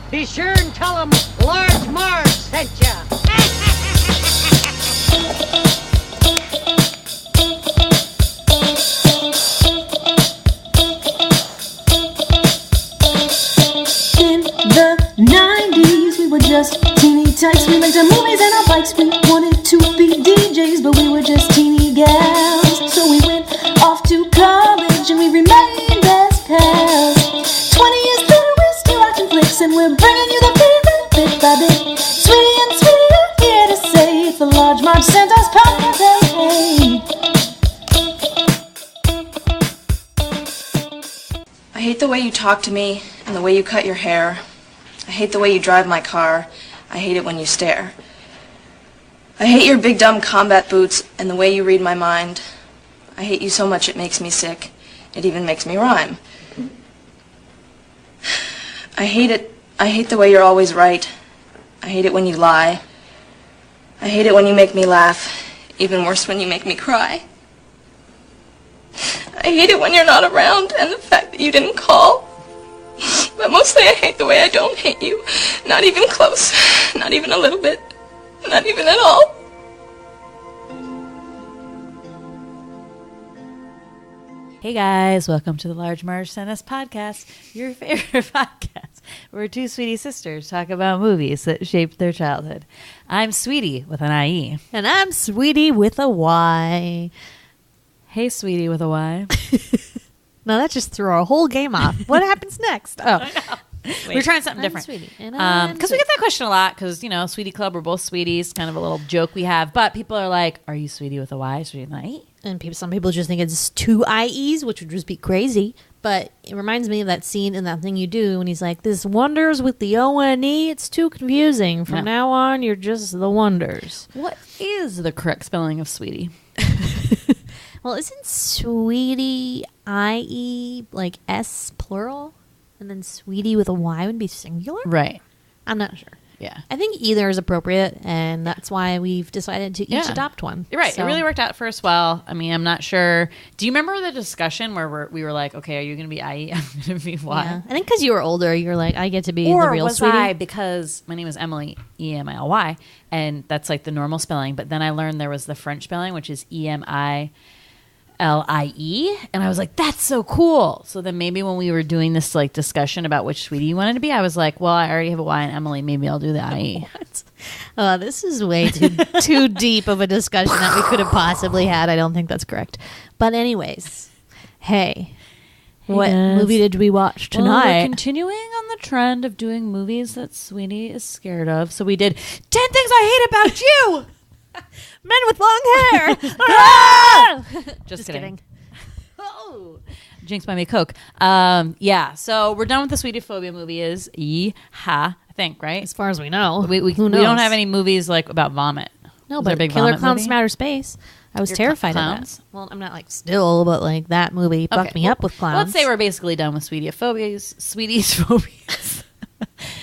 Be sure and tell them Large Marge sent ya. In the 90s, we were just teeny tykes. We rented movies and our bikes. We wanted to be DJs, but we were just teeny gals. So we went off to college and we remained as pals. 20 years later, we're still watching flicks and we're bringing you the feedback bit by bit. Sweetie and Sweetie are here to say it's the Large Marge sent us podcast. Hey. I hate the way you talk to me and the way you cut your hair. I hate the way you drive my car. I hate it when you stare. I hate your big dumb combat boots and the way you read my mind. I hate you so much it makes me sick. It even makes me rhyme. I hate it. I hate the way you're always right. I hate it when you lie. I hate it when you make me laugh. Even worse when you make me cry. I hate it when you're not around and the fact that you didn't call. But mostly I hate the way I don't hate you. Not even close. Not even a little bit. Not even at all. Hey guys, welcome to the Large Marge Sent Us podcast, your favorite podcast, where two sweetie sisters talk about movies that shaped their childhood. I'm Sweetie with an IE. And I'm Sweetie with a Y. Hey, Sweetie with a Y. No, that just threw our whole game off. What happens next? Oh, We're trying something different. Sweetie. Because we get that question a lot because, you know, Sweetie Club, we're both sweeties, kind of a little joke we have. But people are like, are you Sweetie with a Y, Sweetie with an IE? And some people just think it's two IEs, which would just be crazy. But it reminds me of that scene in That Thing You Do when he's like, this Wonders with the O-N-E, it's too confusing. From now on, you're just the Wonders. What is the correct spelling of Sweetie? Well, isn't Sweetie IE like S plural? And then Sweetie with a Y would be singular? Right. I'm not sure. Yeah. I think either is appropriate, and that's why we've decided to each adopt one. You're right. So. It really worked out for us well. I mean, I'm not sure. Do you remember the discussion where we were like, okay, are you going to be IE? I'm going to be Y? Yeah. I think because you were older, you're like, I get to be the real was Sweetie. I, because my name is Emily, E-M-I-L-Y, and that's like the normal spelling. But then I learned there was the French spelling, which is E-M-I-L-I-E, and I was like, that's so cool. So then maybe when we were doing this like discussion about which Sweetie you wanted to be, I was like, well, I already have a Y in Emily. Maybe I'll do the IE. What? This is way too deep of a discussion that we could have possibly had. I don't think that's correct. But anyways, hey what guys. movie did we watch Well, tonight? we're continuing on the trend of doing movies that Sweetie is scared of. So we did 10 Things I Hate About You. Men with long hair. Just kidding. Oh, Jinx by me Coke. Yeah, so we're done with the Sweetie Phobia movie. Is I think, right? As far as we know, We Who knows? don't have any movies like about vomit. No, Was there but a big Killer vomit Clowns movie? from Outer Space. I was Your terrified of clowns? that. Well, I'm not like still, but like that movie fucked me up with clowns. Let's say we're basically done with Sweetie's phobias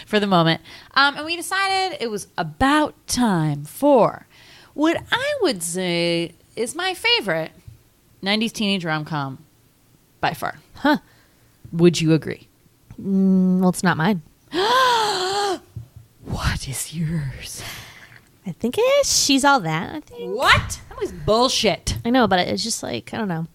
for the moment. And we decided it was about time for what I would say is my favorite 90s teenage rom-com by far. Huh. Would you agree? Well, it's not mine. What is yours? I think it is She's All That. I think. What? That was bullshit. I know, but it's just like, I don't know.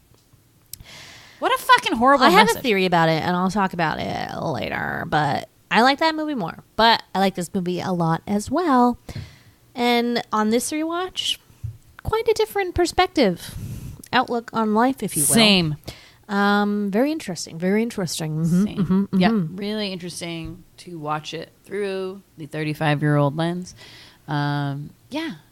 What a fucking horrible I have message. a theory about it, and I'll talk about it later. But I like that movie more. But I like this movie a lot as well. And on this rewatch, quite a different perspective, outlook on life, if you will. Same. Very interesting. Very interesting. Mhm, Same. mhm, mhm. Yeah, really interesting to watch it through the 35-year-old lens. Yeah,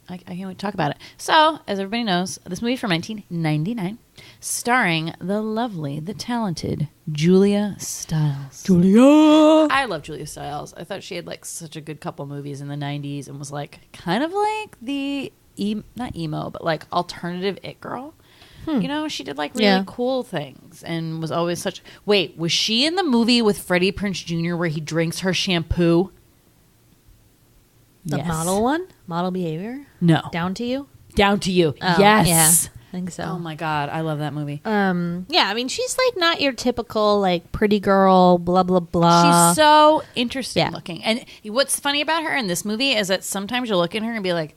I can't wait to talk about it. So, as everybody knows, this movie from 1999, starring the lovely, the talented Julia Stiles. Julia! I love Julia Stiles. I thought she had like such a good couple movies in the 90s and was like kind of like the, not emo, but like alternative it girl. You know, she did like really cool things and was always such... Wait, was she in the movie with Freddie Prinze Jr. where he drinks her shampoo? The Yes. model one? Model behavior? No. Down to You? Down to You. Oh, Yes. I think so. Oh my God, I love that movie. Yeah, I mean, she's like not your typical like pretty girl, blah blah blah. She's so interesting Yeah. looking. And what's funny about her in this movie is that sometimes you'll look at her and be like,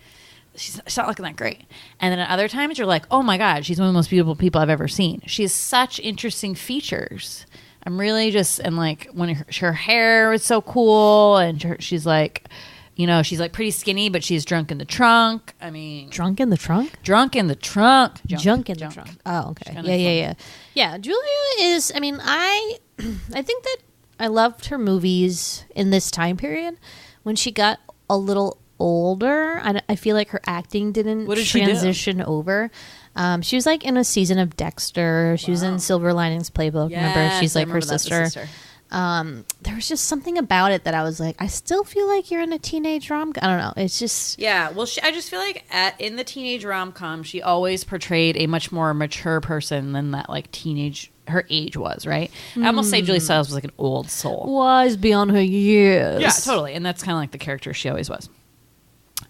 she's not looking that great. And then at other times you're like, oh my God, she's one of the most beautiful people I've ever seen. She has such interesting features. I'm really just, and like when her hair is so cool, and she's like, you know, she's like pretty skinny, but she's drunk in the trunk. I mean, Drunk in the trunk? drunk in the trunk. Junk in the trunk. Oh, okay. Yeah, Julia is, I mean, I think that I loved her movies in this time period. When she got a little older, I feel like her acting didn't transition over. She was like in a season of Dexter. She was in Silver Linings Playbook. Remember? She's like her sister. There was just something about it that I was like, I still feel like you're in a teenage rom-com. I don't know. It's just... Yeah, well, I just feel like in the teenage rom-com, she always portrayed a much more mature person than that, like, her age was, right? I almost say Julia Stiles was like an old soul. Wise beyond her years. Yeah, totally. And that's kind of like the character she always was.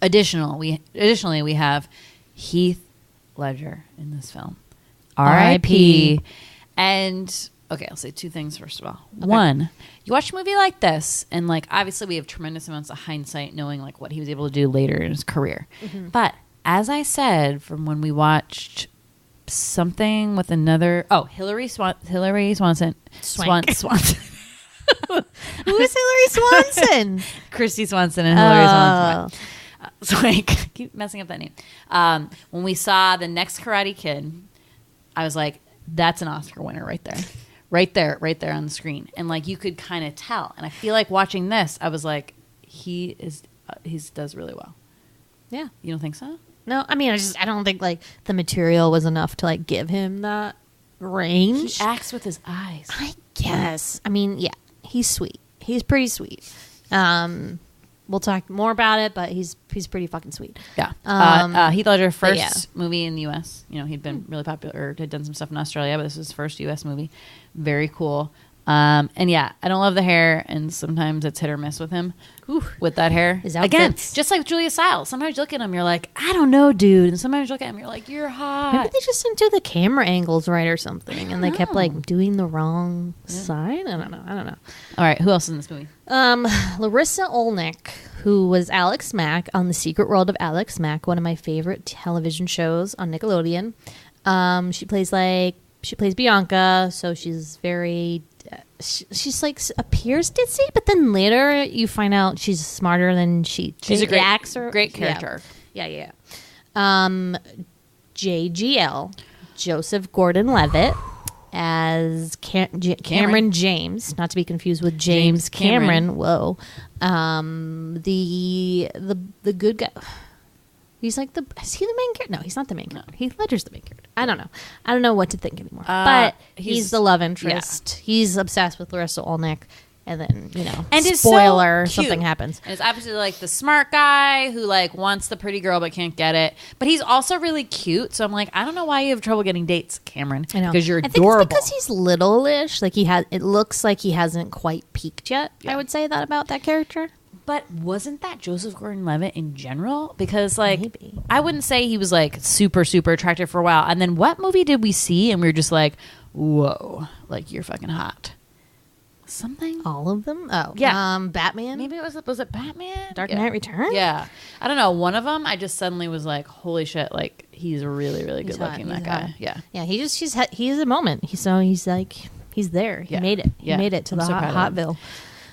Additionally, we have Heath Ledger in this film. R.I.P. And... Okay, I'll say two things first of all. Okay. One, you watch a movie like this, and like obviously we have tremendous amounts of hindsight knowing like what he was able to do later in his career. Mm-hmm. But as I said from when we watched something with another Hillary Swanson. Swanson. Who is Hillary Swanson? Christy Swanson and Hillary Swanson. So I keep messing up that name. When we saw The Next Karate Kid, I was like, that's an Oscar winner right there. Right there on the screen. And like you could kind of tell. And I feel like watching this, I was like, he does really well. Yeah. You don't think so? No, I mean, I don't think like the material was enough to like give him that range. He acts with his eyes. I guess. I mean, yeah, he's sweet. He's pretty sweet. We'll talk more about it, but he's pretty fucking sweet. Yeah. Heath Ledger, first movie in the U.S. You know, he'd been really popular, or had done some stuff in Australia, but this was his first U.S. movie. Very cool. And yeah, I don't love the hair, and sometimes it's hit or miss with him. With that hair. His outfits. Again, just like Julia Stiles. Sometimes you look at him, you're like, I don't know, dude. And sometimes you look at him, you're like, you're hot. Maybe they just didn't do the camera angles right or something, and they kept like doing the wrong side. I don't know. All right, who else is in this movie? Larissa Olnick, who was Alex Mack on The Secret World of Alex Mack, one of my favorite television shows on Nickelodeon. She plays Bianca, so she's very... she's like appears ditzy, but then later you find out she's smarter than she's a great character. Yeah. JGL, Joseph Gordon-Levitt as Cameron James, not to be confused with James Cameron. Whoa, the good guy. He's like is he the main character? No, he's not the main character. Heath Ledger's the main character. I don't know what to think anymore. But he's the love interest. Yeah. He's obsessed with Larissa Olnick. And then, you know, and spoiler, so something happens. And it's obviously like the smart guy who like wants the pretty girl but can't get it. But he's also really cute. So I'm like, I don't know why you have trouble getting dates, Cameron. I know. Because you're adorable. I think it's because he's little-ish. Like it looks like he hasn't quite peaked yet. Yeah. I would say that about that character. But wasn't that Joseph Gordon-Levitt in general? Because like, maybe. I wouldn't say he was like super, super attractive for a while. And then what movie did we see? And we were just like, whoa, like you're fucking hot. Something? All of them? Oh. Yeah. Batman? Maybe it was it Batman? Dark Knight Returns? Yeah. I don't know. One of them, I just suddenly was like, holy shit, like he's really, really good looking, that guy. Hot. Yeah. Yeah, he's a moment. He's like, he's there. He made it. He made it to the Hotville.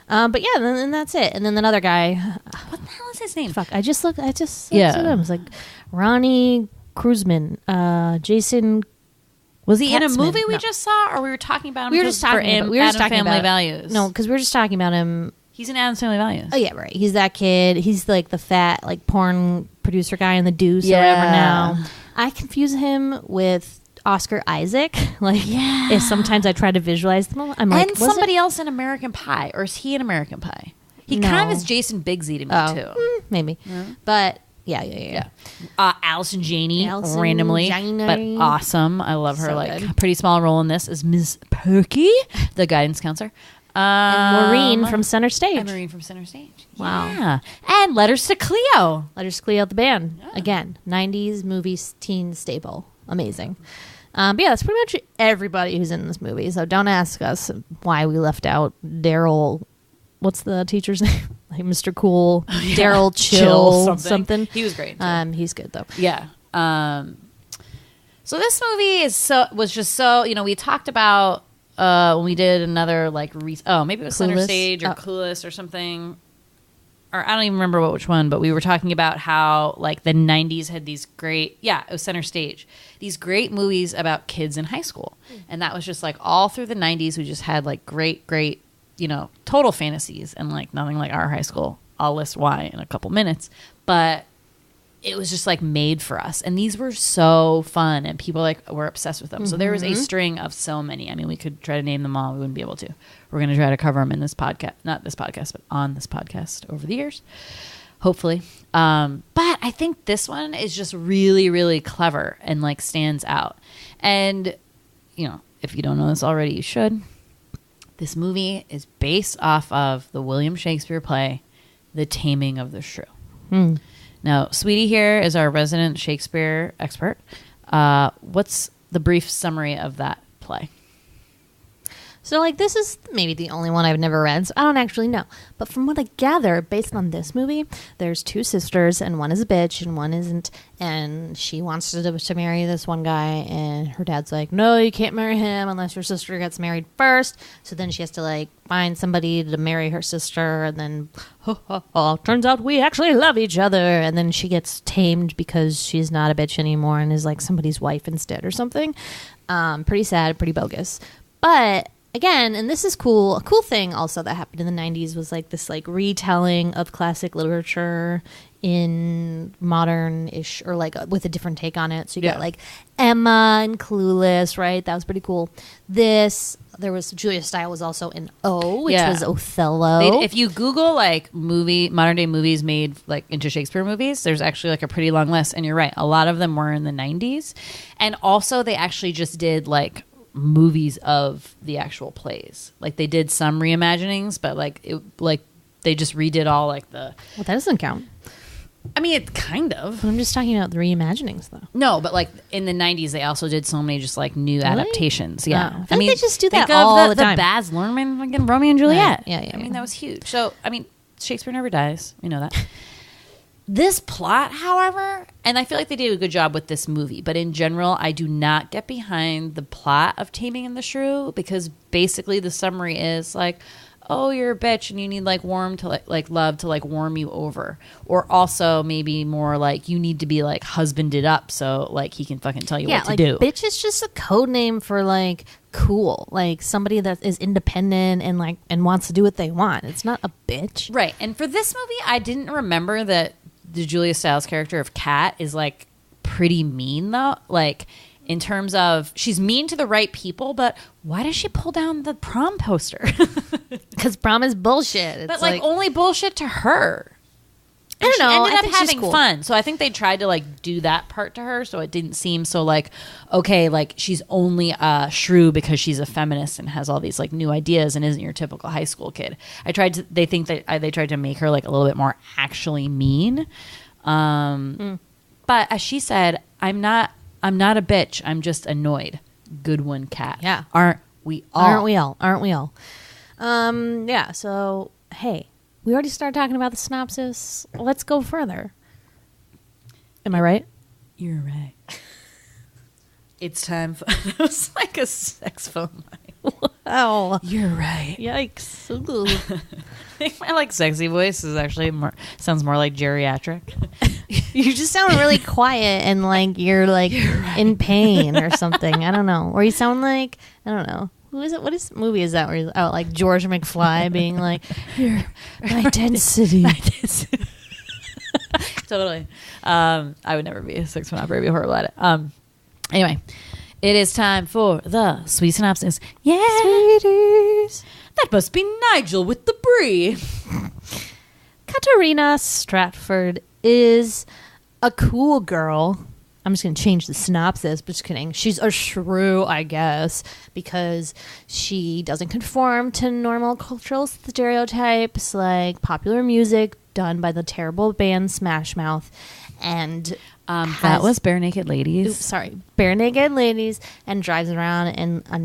But yeah, and that's it. And then another guy. What the hell is his name? Fuck, I just looked at him. It was like Ronnie Kruzman, Jason. Was he in a movie we just saw, or we were talking about him? We were just talking about Family Values. No, because we were just talking about him. He's in Addams Family Values. Oh yeah, right. He's that kid. He's like the fat like porn producer guy in The Deuce or whatever. Now I confuse him with Oscar Isaac. Like, if sometimes I try to visualize them, I'm like, and somebody else in American Pie, or is he in American Pie? He kind of is Jason Biggsy to me too. Maybe, but. Yeah. Allison Janney, randomly, but awesome. I love her. So like good. Pretty small role in this is Ms. Perky, the guidance counselor. And Maureen from Center Stage. Wow. Yeah. And Letters to Cleo. Letters to Cleo, the band. Yeah. Again, 90s movies teen staple. amazing. But yeah, that's pretty much everybody who's in this movie. So don't ask us why we left out Daryl. What's the teacher's name? Like Mr. Cool, Daryl Chill something. He was great. Too. He's good though. Yeah. So this movie was just so, we talked about when we did another maybe it was Center Stage or Clueless or something. Or I don't even remember which one, but we were talking about how like the 90s had these great, it was Center Stage, these great movies about kids in high school. And that was just like all through the 90s, we just had like great, total fantasies and like nothing like our high school. I'll list why in a couple minutes. But it was just like made for us. And these were so fun and people like were obsessed with them. So there was a string of so many. I mean, we could try to name them all. We wouldn't be able to. We're going to try to cover them in this podcast, not this podcast, but on this podcast over the years, hopefully. But I think this one is just really, really clever and like stands out. And, if you don't know this already, you should. This movie is based off of the William Shakespeare play, The Taming of the Shrew. Now, Sweetie here is our resident Shakespeare expert. What's the brief summary of that play? So, like, this is maybe the only one I've never read, so I don't actually know. But from what I gather, based on this movie, there's two sisters, and one is a bitch, and one isn't. And she wants to marry this one guy, and her dad's like, no, you can't marry him unless your sister gets married first. So then she has to, like, find somebody to marry her sister, and then, turns out we actually love each other. And then she gets tamed because she's not a bitch anymore and is, like, somebody's wife instead or something. Pretty sad, pretty bogus. But again, and this is cool, a cool thing also that happened in the 90s was like this like retelling of classic literature in modern-ish or like with a different take on it. So you got like Emma and Clueless, right? That was pretty cool. There was Julia Stiles was also in O, which was Othello. If you Google like modern day movies made like into Shakespeare movies, there's actually like a pretty long list. And you're right, a lot of them were in the 90s. And also they actually just did like movies of the actual plays. Like they did some reimaginings, but they just redid all like the. Well, that doesn't count. I mean, it kind of. But I'm just talking about the reimaginings, though. No, but like in the 90s, they also did so many just like new adaptations. Yeah, I mean, they just do that think all of the time. The Baz Luhrmann, fucking Romeo and Juliet. Right. Yeah. I mean, that was huge. So, I mean, Shakespeare never dies. We know that. This plot, however, and I feel like they did a good job with this movie, but in general, I do not get behind the plot of Taming and the Shrew because basically the summary is like, oh, you're a bitch and you need like love to like warm you over. Or also maybe more like you need to be like husbanded up so like he can fucking tell you what to do. Bitch is just a code name for like cool, like somebody that is independent and like and wants to do what they want. It's not a bitch. Right. And for this movie, I didn't remember that the Julia Stiles character of Kat is like pretty mean though. Like in terms of she's mean to the right people, but why does she pull down the prom poster? Because prom is bullshit. It's but like only bullshit to her. And I don't know. She ended up having fun. So I think they tried to like do that part to her so it didn't seem so like, okay, like she's only a shrew because she's a feminist and has all these like new ideas and isn't your typical high school kid. They tried to make her like a little bit more actually mean. But as she said, I'm not a bitch. I'm just annoyed. Good one, Kat. Yeah. Aren't we all? Aren't we all? Yeah. So, hey, we already started talking about the synopsis. Let's go further. Am I right? You're right. It's time for... It was like a sex phone line. Wow. You're right. Yikes. I think my like sexy voice is actually sounds more like geriatric. You just sound really quiet and like you're right. In pain or something. I don't know. Or you sound like, I don't know. Who is it? What movie is that where he's out like George McFly being like, you're my density. Totally. I would never be a sex phone operator. Be horrible at it. Anyway, it is time for the sweet synopsis. Yeah. Sweeties. That must be Nigel with the brie. Katarina Stratford is a cool girl. I'm just going to change the synopsis, but just kidding. She's a shrew, I guess, because she doesn't conform to normal cultural stereotypes like popular music, done by the terrible band Smash Mouth, and that was Bare Naked Ladies. Bare Naked Ladies, and drives around in a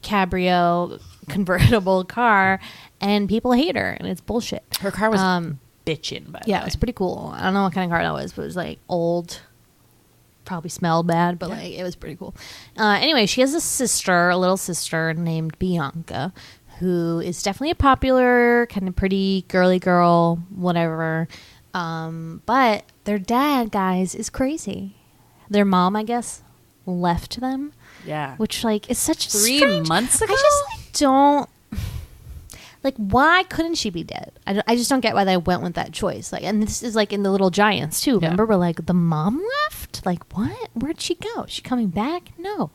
non-cabrio convertible car, and people hate her, and it's bullshit. Her car was bitchin', by the way. Yeah, it was pretty cool. I don't know what kind of car that was, but it was like old. Probably smelled bad, but like it was pretty cool. Anyway, she has a little sister named Bianca, who is definitely a popular, kind of pretty girly girl, whatever. But their dad, guys, is crazy. Their mom, I guess, left them. Yeah. Which, like, is such 3 months ago? I just, like, don't... Like, why couldn't she be dead? I just don't get why they went with that choice. Like, and this is, like, in The Little Giants, too. Yeah. Remember, we're like, the mom left? Like, what? Where'd she go? Is she coming back? No.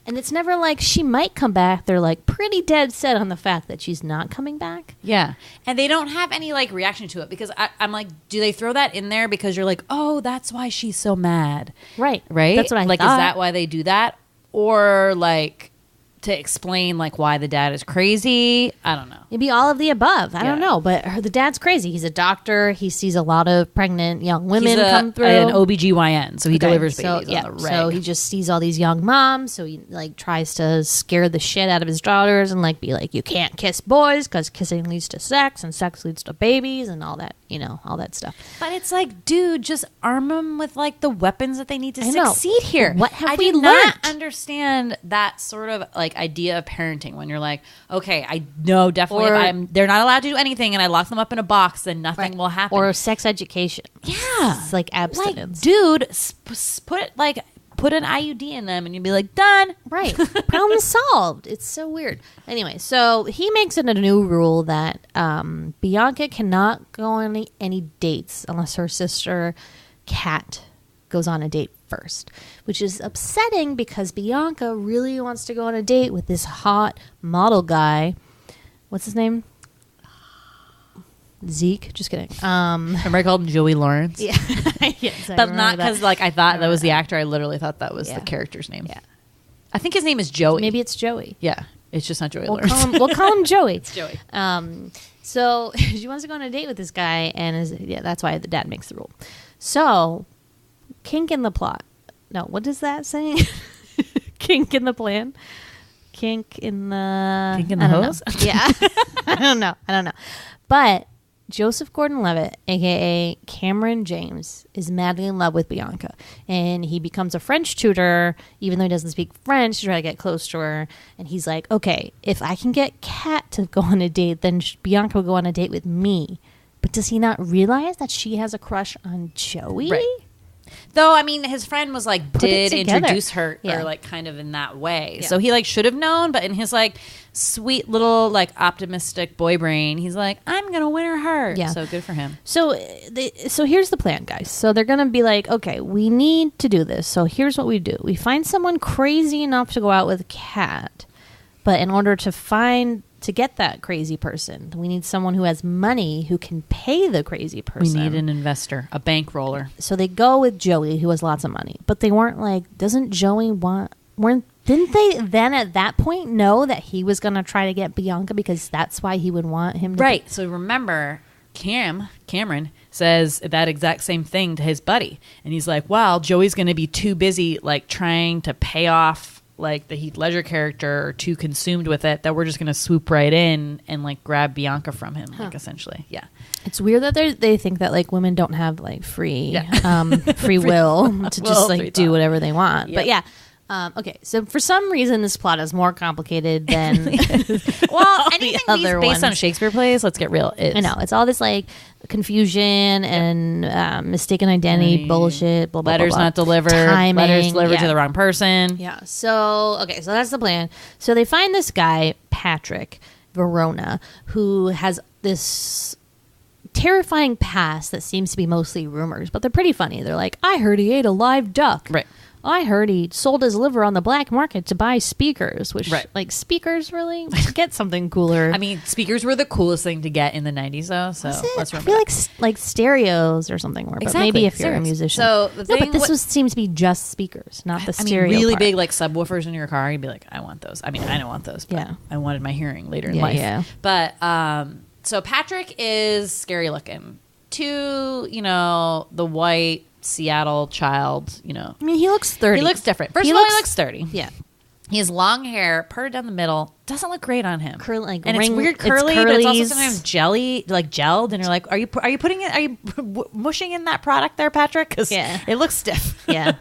And it's never like she might come back. They're, like, pretty dead set on the fact that she's not coming back. Yeah. And they don't have any, like, reaction to it. Because I'm like, do they throw that in there because you're like, oh, that's why she's so mad? Right. Right? That's what I like, thought. is that why they do that? Or, like... to explain like why the dad is crazy. I don't know. Maybe all of the above. I don't Yeah. know. But the dad's crazy. He's a doctor. He sees a lot of pregnant young women come through. An OBGYN, so he delivers babies on the reg. So he just sees all these young moms. So he like tries to scare the shit out of his daughters and like be like, you can't kiss boys because kissing leads to sex and sex leads to babies and all that, all that stuff. But it's like, dude, just arm them with like the weapons that they need to I know. succeed here. What have I we do not learned? understand that sort of like idea of parenting when you're like, okay, I know definitely Or- if they're not allowed to do anything and I lock them up in a box, then nothing will happen. Or sex education. yeah, It's like abstinence. like, dude, put an IUD in them and you'd be like, done. Right. Problem solved. It's so weird. Anyway, so he makes it a new rule that Bianca cannot go on any dates unless her sister Kat goes on a date first, which is upsetting because Bianca really wants to go on a date with this hot model guy. What's his name? Zeke. Just kidding. Remember I called him Joey Lawrence? Yeah. Yes, I But remember not that. because like I thought that was the actor. I literally thought that was Yeah. the character's name. Yeah. I think his name is Joey. Maybe it's Joey. Yeah. It's just not Joey We'll Lawrence. we'll call him Joey. It's Joey. So she wants to go on a date with this guy, and that's why the dad makes the rule. So, kink in the plot. No, what is that saying? Kink in the plan. Kink in the Kink in the I don't hose? know. Yeah, I don't know. But Joseph Gordon-Levitt, aka Cameron James, is madly in love with Bianca, and he becomes a French tutor, even though he doesn't speak French, to try to get close to her. And he's like, okay, if I can get Kat to go on a date, then Bianca will go on a date with me. But does he not realize that she has a crush on Joey? Right. Though, I mean, his friend was like, Put it did together. introduce her Yeah. or like kind of in that way. Yeah. So he like should have known, but in his like sweet little like optimistic boy brain, he's like, I'm going to win her heart. Yeah. So good for him. So here's the plan, guys. So they're going to be like, okay, we need to do this. So here's what we do. We find someone crazy enough to go out with Kat. But in order to get that crazy person, we need someone who has money who can pay the crazy person. We need an investor, a bankroller. So they go with Joey, who has lots of money. But they weren't like, didn't they then at that point know that he was going to try to get Bianca because that's why he would want him to Right. So remember, Cameron says that exact same thing to his buddy. And he's like, well, Joey's going to be too busy like trying to pay off like the Heath Ledger character or too consumed with it that we're just going to swoop right in and like grab Bianca from him, like essentially. Yeah. It's weird that they think that like women don't have like free will to Well, just like free do thought. whatever they want. Yep. But yeah. Okay, so for some reason this plot is more complicated than Well, anything other based on ones. Shakespeare plays, let's get real. Is. I know it's all this like confusion and mistaken identity bullshit. Blah, blah, Letters blah, blah. not delivered. Timing, Letters delivered yeah. to the wrong person. Yeah. So okay, so that's the plan. So they find this guy Patrick Verona who has this terrifying past that seems to be mostly rumors, but they're pretty funny. They're like, I heard he ate a live duck. Right. I heard he sold his liver on the black market to buy speakers, which Right. like speakers really get something cooler. I mean, speakers were the coolest thing to get in the 90s, though. So Was it? let's I remember. feel that. like stereos or something were, but Exactly, maybe if you're a stereos. musician. So the no, thing- but this what- seems to be just speakers, not the I mean, stereo. really part. big like subwoofers in your car. You'd be like, I want those. I mean, I don't want those. But Yeah. I wanted my hearing later in Yeah, life. yeah. But So Patrick is scary looking to, the white Seattle child, I mean, he looks 30. He looks different. First of all, he looks 30. Yeah. He has long hair, parted down the middle. Doesn't look great on him. And it's weird curly, but it's also sometimes jelly, like gelled. And you're like, are you putting it? Are you mushing in that product there, Patrick? Because it looks stiff. Yeah.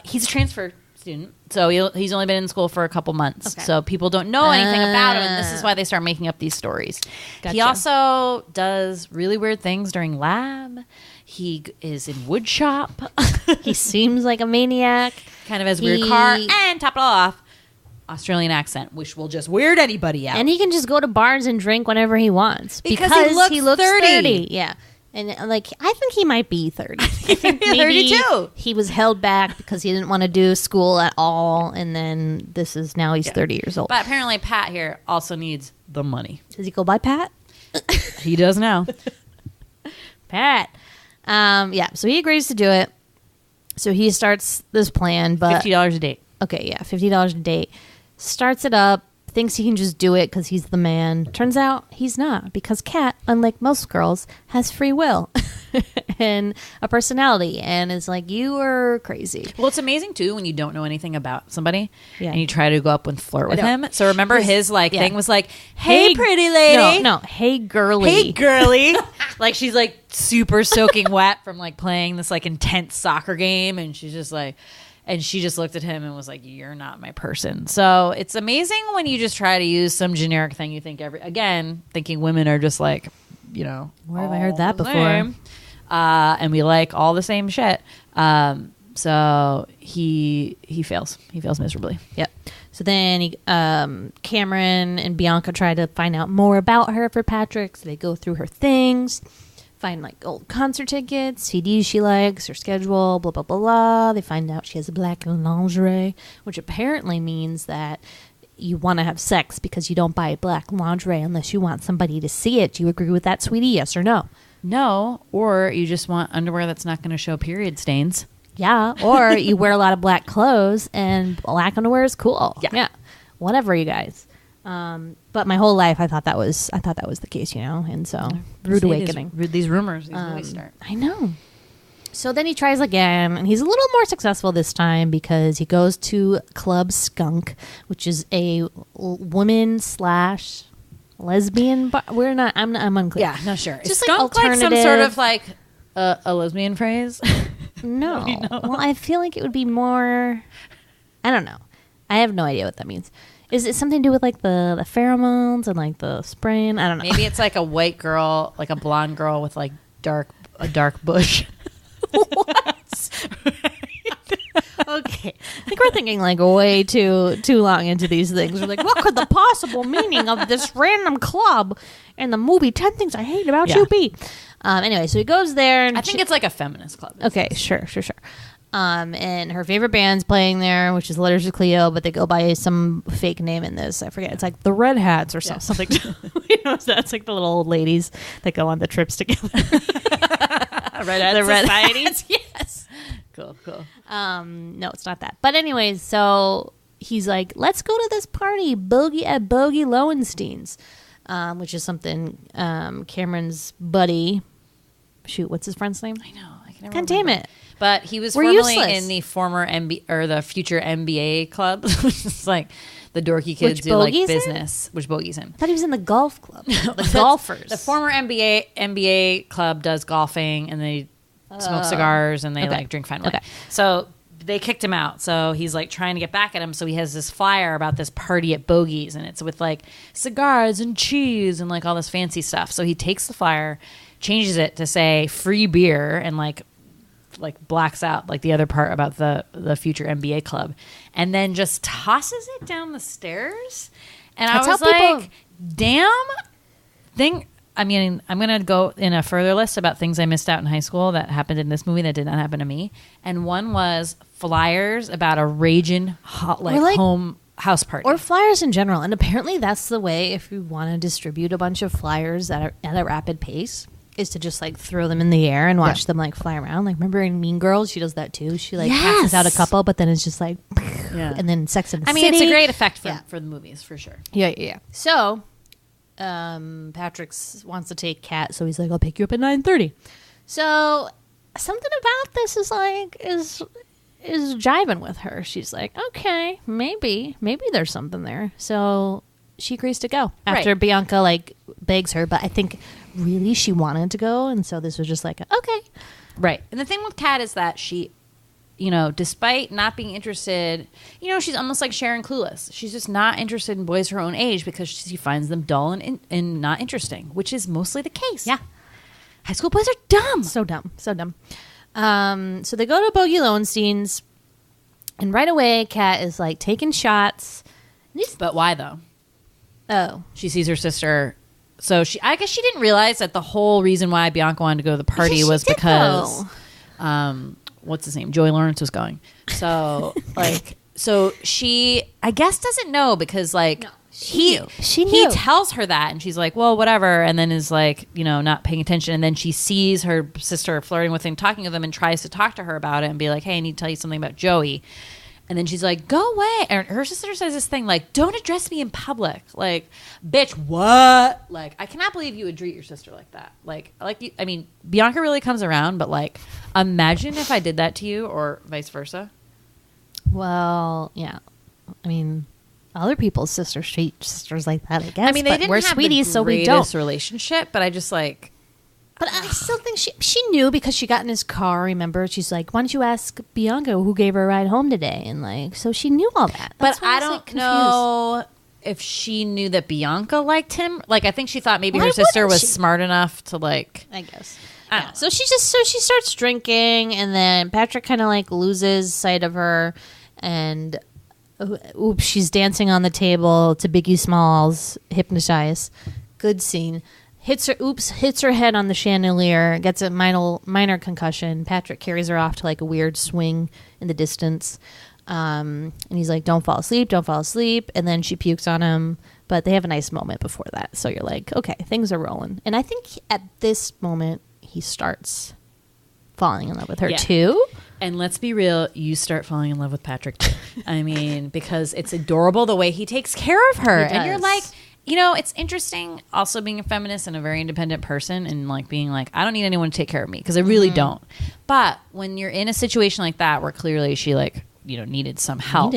He's a transfer student, so he's only been in school for a couple months. Okay. So people don't know anything about him, and this is why they start making up these stories. Gotcha. He also does really weird things during lab. He is in wood shop. He seems like a maniac. Kind of has weird car. And top it all off, Australian accent, which will just weird anybody out. And he can just go to bars and drink whenever he wants. Because he looks 30. Yeah. And I think he might be 30. I think maybe 32. He was held back because he didn't want to do school at all. And then now he's 30 years old. But apparently Pat here also needs the money. Does he go by Pat? He does now. Pat. So he agrees to do it. So he starts this plan, but $50 a date. Okay, yeah, $50 a date. Starts it up, thinks he can just do it because he's the man. Turns out he's not, because Kat, unlike most girls, has free will and a personality, and is like, you are crazy. Well, it's amazing too when you don't know anything about somebody and you try to go up and flirt with him. So remember his thing was like, hey pretty lady. No, hey girly. Hey girly. Like she's like super soaking wet from like playing this like intense soccer game, and she's just like, and she just looked at him and was like, you're not my person. So it's amazing when you just try to use some generic thing you think thinking women are just like, where have I heard that before? And we like all the same shit. So he fails. He fails miserably. Yep. So then Cameron and Bianca try to find out more about her for Patrick. So they go through her things, find like old concert tickets, CDs she likes, her schedule, blah, blah, blah, blah. They find out she has a black lingerie, which apparently means that you want to have sex because you don't buy black lingerie unless you want somebody to see it. Do you agree with that, sweetie? Yes or no? No, or you just want underwear that's not going to show period stains. Yeah, or you wear a lot of black clothes and black underwear is cool. Yeah. Whatever, you guys. But my whole life I thought that was the case, and so rude awakening. These rumors, these movies start. I know. So then he tries again, and he's a little more successful this time because he goes to Club Skunk, which is a woman/lesbian bar. I'm unclear. Yeah, not sure. Just is like skunk alternative, like some sort of like a lesbian phrase? No. Well, I feel like it would be more, I don't know. I have no idea what that means. Is it something to do with like the pheromones and like the spraying? I don't know. Maybe it's like a white girl, like a blonde girl with like a dark bush. What? Okay. I think we're thinking like way too long into these things. We're like, what could the possible meaning of this random club in the movie 10 Things I Hate About You be? Anyway, so he goes there. And I think it's like a feminist club. Okay, sure. And her favorite band's playing there, which is Letters to Cleo, but they go by some fake name in this. I forget. It's like the Red Hats or something. That's like the little old ladies that go on the trips together. Red Hat Society? Yes. Cool. No, it's not that. But anyways, so he's like, let's go to this party, Bogey Lowenstein's, which is something Cameron's buddy. Shoot, what's his friend's name? I know. I can never God damn it. But he was We're formerly useless. in the former the future MBA club, which is like the dorky kids who like business. Which Bogey's in? I thought he was in the golf club. The golfers. The former MBA club does golfing, and they smoke cigars and they like drink fine wine. Okay. So they kicked him out. So he's like trying to get back at him. So he has this flyer about this party at Bogey's, and it's with like cigars and cheese and like all this fancy stuff. So he takes the flyer, changes it to say free beer, and like blacks out like the other part about the future MBA club, and then just tosses it down the stairs. And I was like, damn thing. I mean, I'm going to go in a further list about things I missed out in high school that happened in this movie that did not happen to me. And one was flyers about a raging home house party. Or flyers in general. And apparently that's the way, if you want to distribute a bunch of flyers at a rapid pace, is to just like throw them in the air and watch them like fly around. Like remember in Mean Girls, she does that too. She like passes out a couple, but then it's just like, and then Sex and the City. It's a great effect for the movies for sure. Yeah. So Patrick wants to take Kat, so he's like, I'll pick you up at 9:30. So something about this is jiving with her. She's like, okay, maybe there's something there. So she agrees to go after Bianca like begs her, but I think really she wanted to go, and so this was just like, okay. Right. And the thing with Kat is that she, you know, despite not being interested, you know, she's almost like Sharon Clueless. She's just not interested in boys her own age because she finds them dull and not interesting, which is mostly the case. Yeah. High school boys are dumb. So dumb. So they go to Bogey Lowenstein's, and right away, Kat is like taking shots. But why though? Oh. She sees her sister. So I guess she didn't realize that the whole reason why Bianca wanted to go to the party was because, what's his name? Joey Lawrence was going. So so she, I guess, doesn't know because She knew. He tells her that, and she's like, well, whatever, and then is like, you know, not paying attention, and then she sees her sister flirting with him, talking to them, and tries to talk to her about it and be like, hey, I need to tell you something about Joey. And then she's like, go away. And her sister says this thing like, don't address me in public. Like, bitch, what? Like, I cannot believe you would treat your sister like that. I mean, Bianca really comes around, but like, imagine if I did that to you or vice versa. Well, yeah. I mean, other people's sisters treat sisters like that, I guess. I mean, they didn't we're have sweeties, the so we greatest don't. relationship, but I just like... But I still think she knew because she got in his car, remember? She's like, why don't you ask Bianca who gave her a ride home today? And like, so she knew all that. But I don't know if she knew that Bianca liked him. Like, I think she thought maybe her sister was smart enough to like... I guess. Yeah. So she starts drinking, and then Patrick kind of like loses sight of her, and oops, she's dancing on the table to Biggie Smalls' Hypnotize. Good scene. Hits her head on the chandelier, gets a minor concussion. Patrick carries her off to like a weird swing in the distance. And he's like, don't fall asleep. And then she pukes on him. But they have a nice moment before that. So you're like, okay, things are rolling. And I think at this moment, he starts falling in love with her too. And let's be real, you start falling in love with Patrick too. I mean, because it's adorable the way he takes care of her. And you're like... You know, it's interesting also being a feminist and a very independent person and like being like, I don't need anyone to take care of me because I really don't. But when you're in a situation like that where clearly she like, you know, needed some help,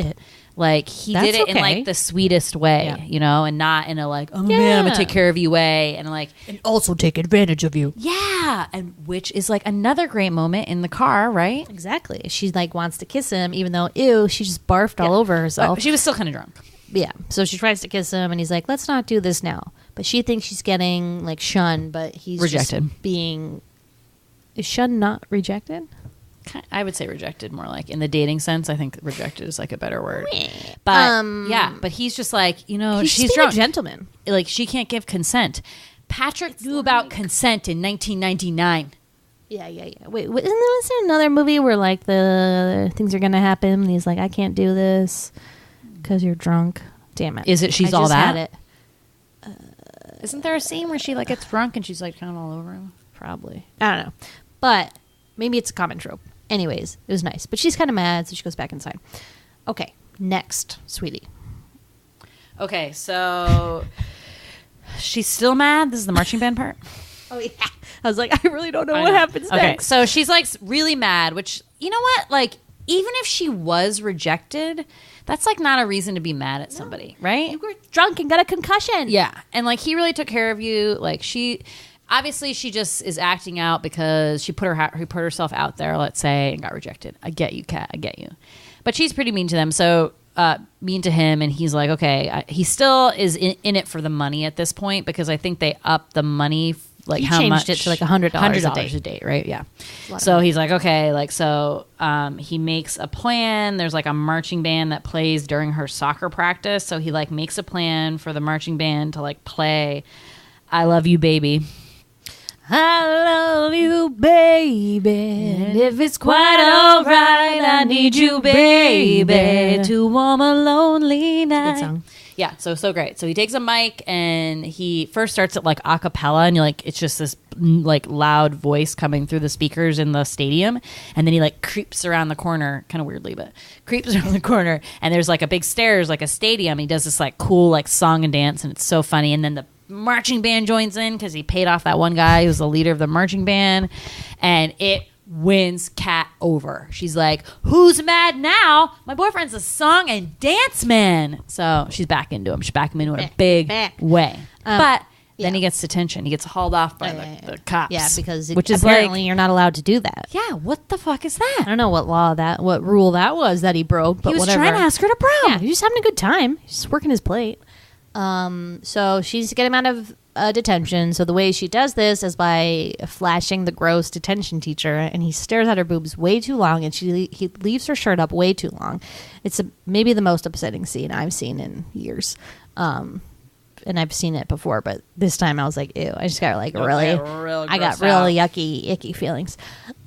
like he did it in like the sweetest way, you know, and not in a like, oh man, I'm gonna take care of you way, and like, and also take advantage of you. Yeah, and which is like another great moment in the car, right? Exactly. She like wants to kiss him, even though she just barfed all over herself. But she was still kind of drunk. Yeah, so she tries to kiss him, and he's like, let's not do this now. But she thinks she's getting, like, shunned, but he's rejected. Just being... Is shunned not rejected? I would say rejected more like. In the dating sense, I think rejected is, like, a better word. But, yeah, but he's just like, you know, she's drunk. A gentleman. Like, she can't give consent. Patrick knew about consent in 1999. Yeah. Wait, isn't there another movie where, like, the things are going to happen, and he's like, I can't do this... Because you're drunk. Damn it. Is it She's All That? Had it. Isn't there a scene where she like gets drunk and she's like kind of all over him? Probably. I don't know. But maybe it's a common trope. Anyways, it was nice. But she's kind of mad, so she goes back inside. Okay. Next, sweetie. Okay, so she's still mad. This is the marching band part. Oh, yeah. I was like, I really don't know what happens next. So she's like really mad, which, you know what? Like, even if she was rejected... That's like not a reason to be mad at somebody, right? You were drunk and got a concussion. Yeah. And like he really took care of you. Like she just is acting out because she put herself out there, let's say, and got rejected. I get you, Kat. I get you. But she's pretty mean to them. So mean to him. And he's like, okay, he still is in it for the money at this point because I think they up the money. Like how much? He changed it to like $100 a date, right? Yeah. So he's like, okay, like so. He makes a plan. There's like a marching band that plays during her soccer practice. So he like makes a plan for the marching band to like play "I Love You, Baby." I love you, baby. And if it's quite alright, I need you, baby, to warm a lonely night. Good song. Yeah, so great. So he takes a mic and he first starts at like a cappella, and you're like, it's just this like loud voice coming through the speakers in the stadium, and then he like creeps around the corner, kind of weirdly, but creeps around the corner, and there's like a big stairs, like a stadium. And he does this like cool like song and dance, and it's so funny. And then the marching band joins in because he paid off that one guy who was the leader of the marching band, and it wins Kat over. She's like, who's mad now? My boyfriend's a song and dance man. So she's back into him. She's back him into in a big way. But then he gets detention. He gets hauled off by the cops. Yeah, because which is apparently you're not allowed to do that. Yeah, what the fuck is that? I don't know what rule that was that he broke, but he was whatever. trying to ask her to prom. Yeah, he's just having a good time. He's just working his plate. So she's getting out of detention. So the way she does this is by flashing the gross detention teacher, and he stares at her boobs way too long, and he leaves her shirt up way too long. It's maybe the most upsetting scene I've seen in years. And I've seen it before, but this time I was like, ew, I just got I got really yucky, icky feelings.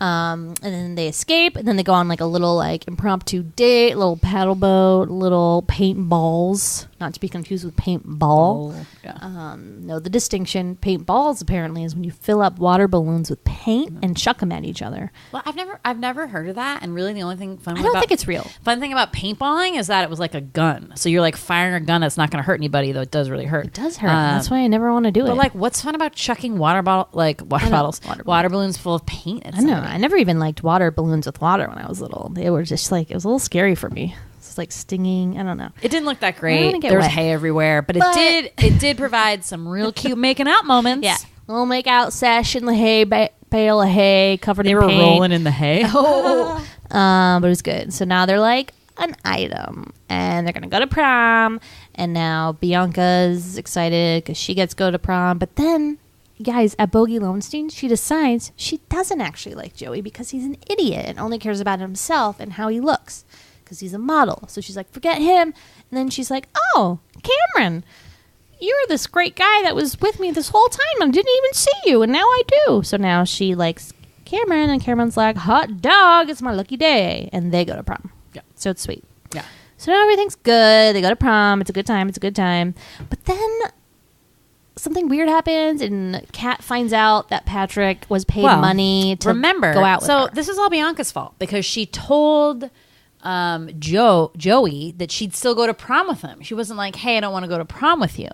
And then they escape, and then they go on like a little like impromptu date, little paddle boat, little paintballs, not to be confused with paintball. Oh, yeah. No, the distinction, paintballs apparently is when you fill up water balloons with paint and chuck them at each other. Well, I've never heard of that, and really the only thing I don't think it's real. Fun thing about paintballing is that it was like a gun, so you're like firing a gun that's not going to hurt anybody, though it does really hurt. It does hurt. That's why I never want to do it. But like, what's fun about chucking water balloons full of paint? I know. I never even liked water balloons with water when I was little. They were just like, it was a little scary for me. It's like stinging. I don't know. It didn't look that great. There was hay everywhere, but it did provide some real cute making out moments. Yeah, little make out sesh in the hay bale of hay covered in paint. They were rolling in the hay. But it was good. So now they're like an item, and they're gonna go to prom. And now Bianca's excited because she gets to go to prom. But then, guys, at Bogey Lowenstein, she decides she doesn't actually like Joey because he's an idiot and only cares about himself and how he looks because he's a model. So she's like, forget him. And then she's like, oh, Cameron, you're this great guy that was with me this whole time. I didn't even see you, and now I do. So now she likes Cameron, and Cameron's like, hot dog, it's my lucky day. And they go to prom. Yeah. So it's sweet. Yeah. So now everything's good. They go to prom. It's a good time. But then something weird happens, and Kat finds out that Patrick was paid money to go out with her. This is all Bianca's fault because she told Joey that she'd still go to prom with him. She wasn't like, hey, I don't want to go to prom with you.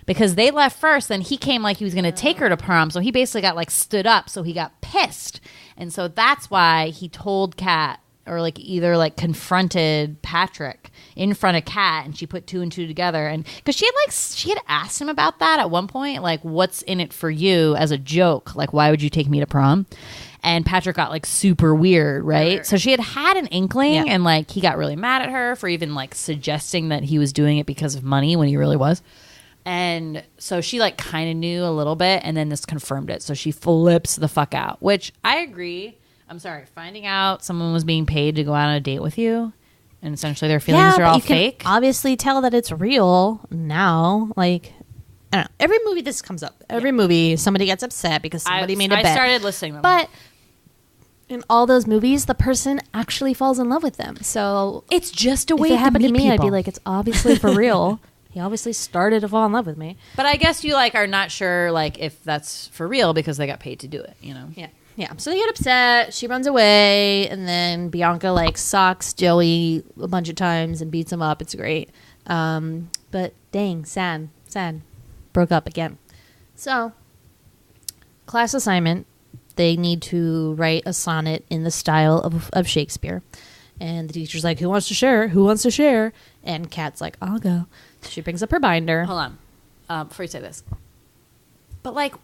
Because they left first, then he came like he was going to take her to prom. So he basically got like stood up. So he got pissed. And so that's why he told Kat, or like either like confronted Patrick in front of Kat, and she put two and two together. And because she had asked him about that at one point, like, what's in it for you, as a joke, like, why would you take me to prom? And Patrick got like super weird, right? So she had an inkling, and like he got really mad at her for even like suggesting that he was doing it because of money when he really was. And so she like kind of knew a little bit, and then this confirmed it. So she flips the fuck out, which I agree. I'm sorry, finding out someone was being paid to go out on a date with you, and essentially their feelings are all fake. Can obviously tell that it's real now. Like, I don't know. Every movie this comes up. Every movie, somebody gets upset because somebody made a bet. I started listing them. But in all those movies, the person actually falls in love with them. So it's just a way if it happened to me, people. I'd be like, it's obviously for real. He obviously started to fall in love with me. But I guess you like are not sure like if that's for real because they got paid to do it, you know? Yeah. Yeah. So they get upset. She runs away, and then Bianca like socks Joey a bunch of times and beats him up. It's great. But dang, sad. Broke up again. So class assignment, they need to write a sonnet in the style of Shakespeare. And the teacher's like, who wants to share? And Kat's like, I'll go. So she brings up her binder. Hold on. Before you say this. But, like,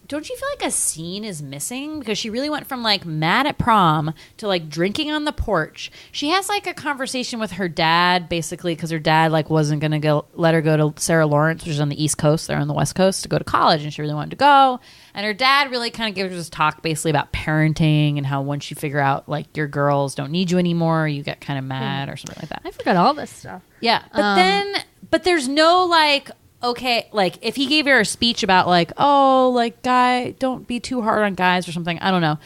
don't you feel like a scene is missing? Because she really went from, like, mad at prom to, like, drinking on the porch. She has, like, a conversation with her dad, basically, because her dad, like, wasn't going to let her go to Sarah Lawrence, which is on the East Coast. They're on the West Coast to go to college, and she really wanted to go. And her dad really kind of gives her this talk basically about parenting and how once you figure out, like, your girls don't need you anymore, you get kind of mad or something like that. I forgot all this stuff. Yeah. But there's no, like, okay, like, if he gave her a speech about, like, oh, like, guy, don't be too hard on guys or something, I don't know,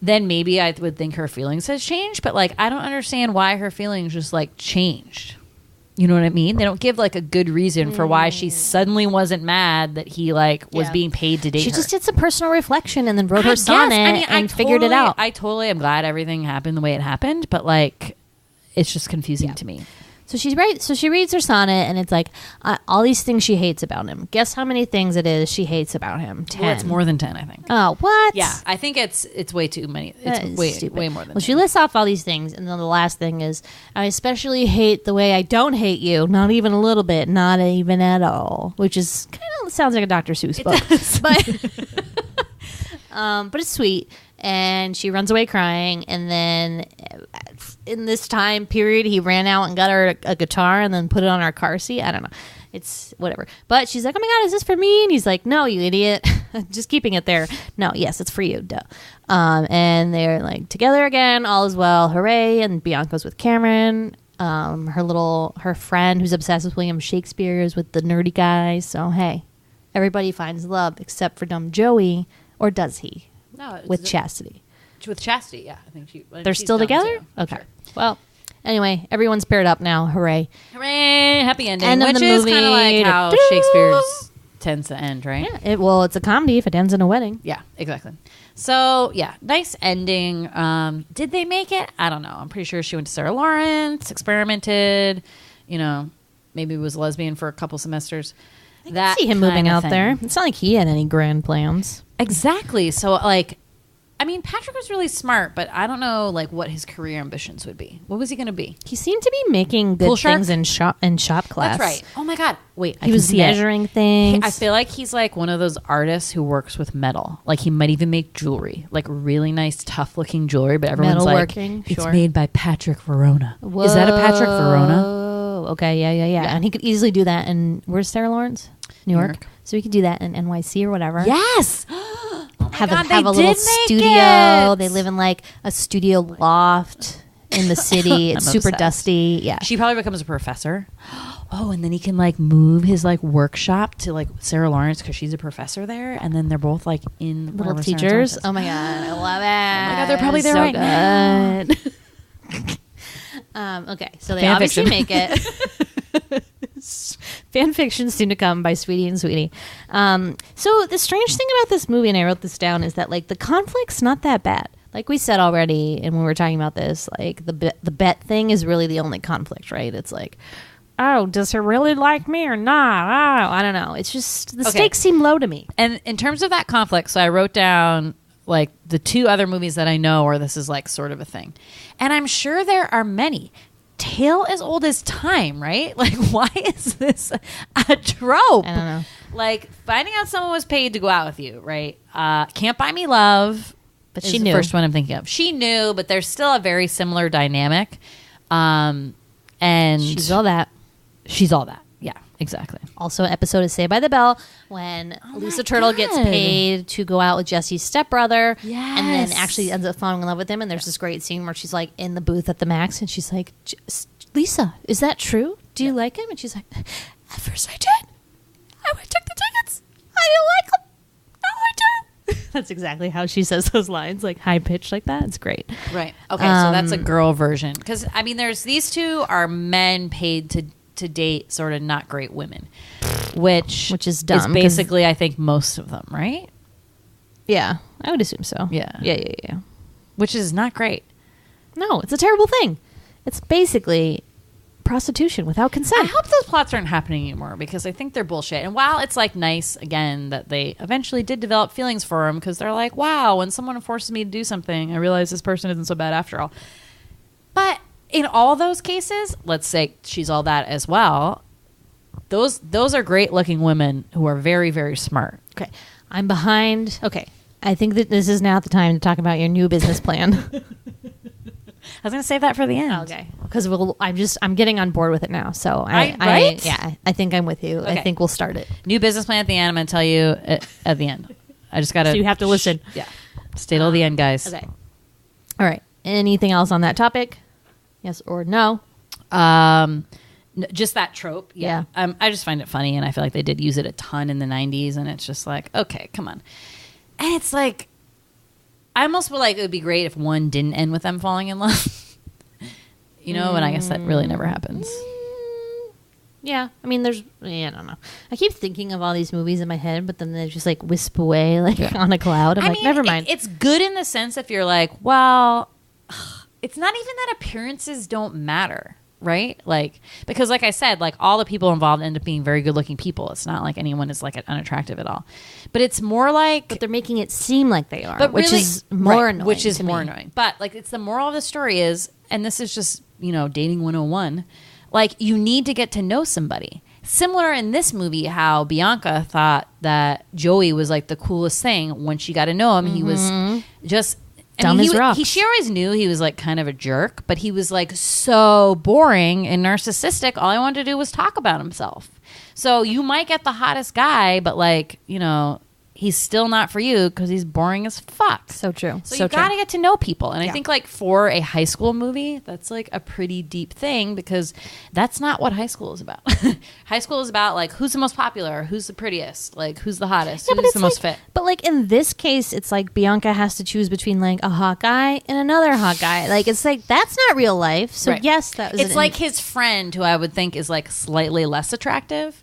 then maybe I would think her feelings has changed. But, like, I don't understand why her feelings just, like, changed. You know what I mean? They don't give, like, a good reason for why she suddenly wasn't mad that he, like, was being paid to date her. She just did some personal reflection and then wrote her sonnet and figured it out. I totally am glad everything happened the way it happened, but, like, it's just confusing to me. So she reads her sonnet, and it's like all these things she hates about him. Guess how many things it is she hates about him? 10. Well, it's more than 10, I think. Oh, what? Yeah, I think it's way too many. It's way more than. Well, she lists off all these things, and then the last thing is, I especially hate the way I don't hate you, not even a little bit, not even at all, which is kind of sounds like a Dr. Seuss book, but it's sweet. And she runs away crying, and then in this time period, he ran out and got her a guitar and then put it on our car seat. I don't know. It's whatever. But she's like, oh my God, is this for me? And he's like, no, you idiot. Just keeping it there. No, yes, it's for you. Duh. And they're like together again. All is well. Hooray. And Bianca's with Cameron. Her friend who's obsessed with William Shakespeare is with the nerdy guy. So, hey, everybody finds love except for dumb Joey. Or does he? No, with Chastity. With Chastity, yeah. I think they're still together? Too. Okay. Sure. Well, anyway, everyone's paired up now. Hooray. Hooray. Happy ending. End which of the is movie. kind of like how Shakespeare's tends to end, right? Yeah. It's a comedy if it ends in a wedding. Yeah, exactly. So, yeah, nice ending. Did they make it? I don't know. I'm pretty sure she went to Sarah Lawrence, experimented, maybe was a lesbian for a couple semesters. I can see him moving out there. It's not like he had any grand plans. Exactly. So, Patrick was really smart, but I don't know, what his career ambitions would be. What was he going to be? He seemed to be making good things in shop class. That's right. Oh, my God. Wait, he was measuring things. I feel like he's, one of those artists who works with metal. He might even make jewelry. Really nice, tough-looking jewelry, but everyone's metalworking, it's made by Patrick Verona. Whoa. Is that a Patrick Verona? Oh, okay. Yeah. And he could easily do that in, where's Sarah Lawrence? New York. So he could do that in NYC or whatever. Yes. Have a little studio. They live in a studio loft in the city. It's super dusty. Yeah. She probably becomes a professor. Oh, and then he can move his workshop to Sarah Lawrence because she's a professor there, and then they're both in little teachers. Oh my God, I love it. Oh my God, they're probably there right now. Okay, so they obviously make it. Fan fiction soon to come by Sweetie and Sweetie. So the strange thing about this movie, and I wrote this down, is that the conflict's not that bad. Like we said already, and when we were talking about this, the bet thing is really the only conflict, right? It's oh, does her really like me or not? Oh, I don't know. It's just the stakes seem low to me. And in terms of that conflict, so I wrote down the two other movies that I know where this is sort of a thing, and I'm sure there are many. Tale as old as time, right? Why is this a trope? I don't know. Finding out someone was paid to go out with you, right? Can't Buy Me Love, but is she the knew. First one I'm thinking of. She knew, but there's still a very similar dynamic. And she's all that. She's all that. Yeah, exactly. Also, an episode of Saved by the Bell when Lisa Turtle gets paid to go out with Jesse's stepbrother, and then actually ends up falling in love with him. And there's this great scene where she's in the booth at the Max, and she's like, "Lisa, is that true? Do you like him?" And she's like, "At first I did. I took the tickets. I didn't like him. Now I do." That's exactly how she says those lines, high pitched like that. It's great. Right. Okay. So that's a girl version, because there's these two are men paid to date sort of not great women, which is dumb. Is basically, I think, most of them, right? Yeah, I would assume so. Yeah. Which is not great. No, it's a terrible thing. It's basically prostitution without consent. I hope those plots aren't happening anymore because I think they're bullshit. And while it's nice again that they eventually did develop feelings for him because they're wow, when someone forces me to do something, I realize this person isn't so bad after all. But in all those cases, let's say she's all that as well. Those are great looking women who are very, very smart. Okay. I'm behind. Okay. I think that this is now the time to talk about your new business plan. I was going to save that for the end. Okay. Because I'm getting on board with it now. So right? I think I'm with you. Okay. I think we'll start it. New business plan at the end. I'm going to tell you at the end. I just got to. So you have to listen. Yeah. Stay till the end, guys. Okay. All right. Anything else on that topic? Yes or no? Just that trope. Yeah. I just find it funny, and I feel like they did use it a ton in the 90s, and it's just okay, come on. And it's I almost feel like it would be great if one didn't end with them falling in love. And I guess that really never happens. Yeah. I mean, I don't know. I keep thinking of all these movies in my head, but then they just wisp away on a cloud. I'm never mind. It's good in the sense if you're well... It's not even that appearances don't matter. right? Like, because like I said, like all the people involved end up being very good looking people. It's not like anyone is like unattractive at all. But it's more like, But they're making it seem like they are, but which really, is more right, annoying. Which is to more me. annoying. But like, it's the moral of the story is, and this is just, you know, dating 101. Like, you need to get to know somebody. Similar in this movie, how Bianca thought that Joey was like the coolest thing. When she got to know him, he was just Dumb as rocks. She always knew he was like kind of a jerk, but he was like so boring and narcissistic. All he wanted to do was talk about himself. So you might get the hottest guy, but like, you know, he's still not for you because he's boring as fuck. So true. So you got to get to know people. And Yeah. I think like for a high school movie, that's like a pretty deep thing because that's not what high school is about. High school is about like who's the most popular, who's the prettiest, like who's the hottest, Yeah, but who's it's the most like, fit. But like in this case, it's like Bianca has to choose between like a hot guy and another hot guy. Like it's like that's not real life. So Right. yes, that was It's like his friend who I would think is like slightly less attractive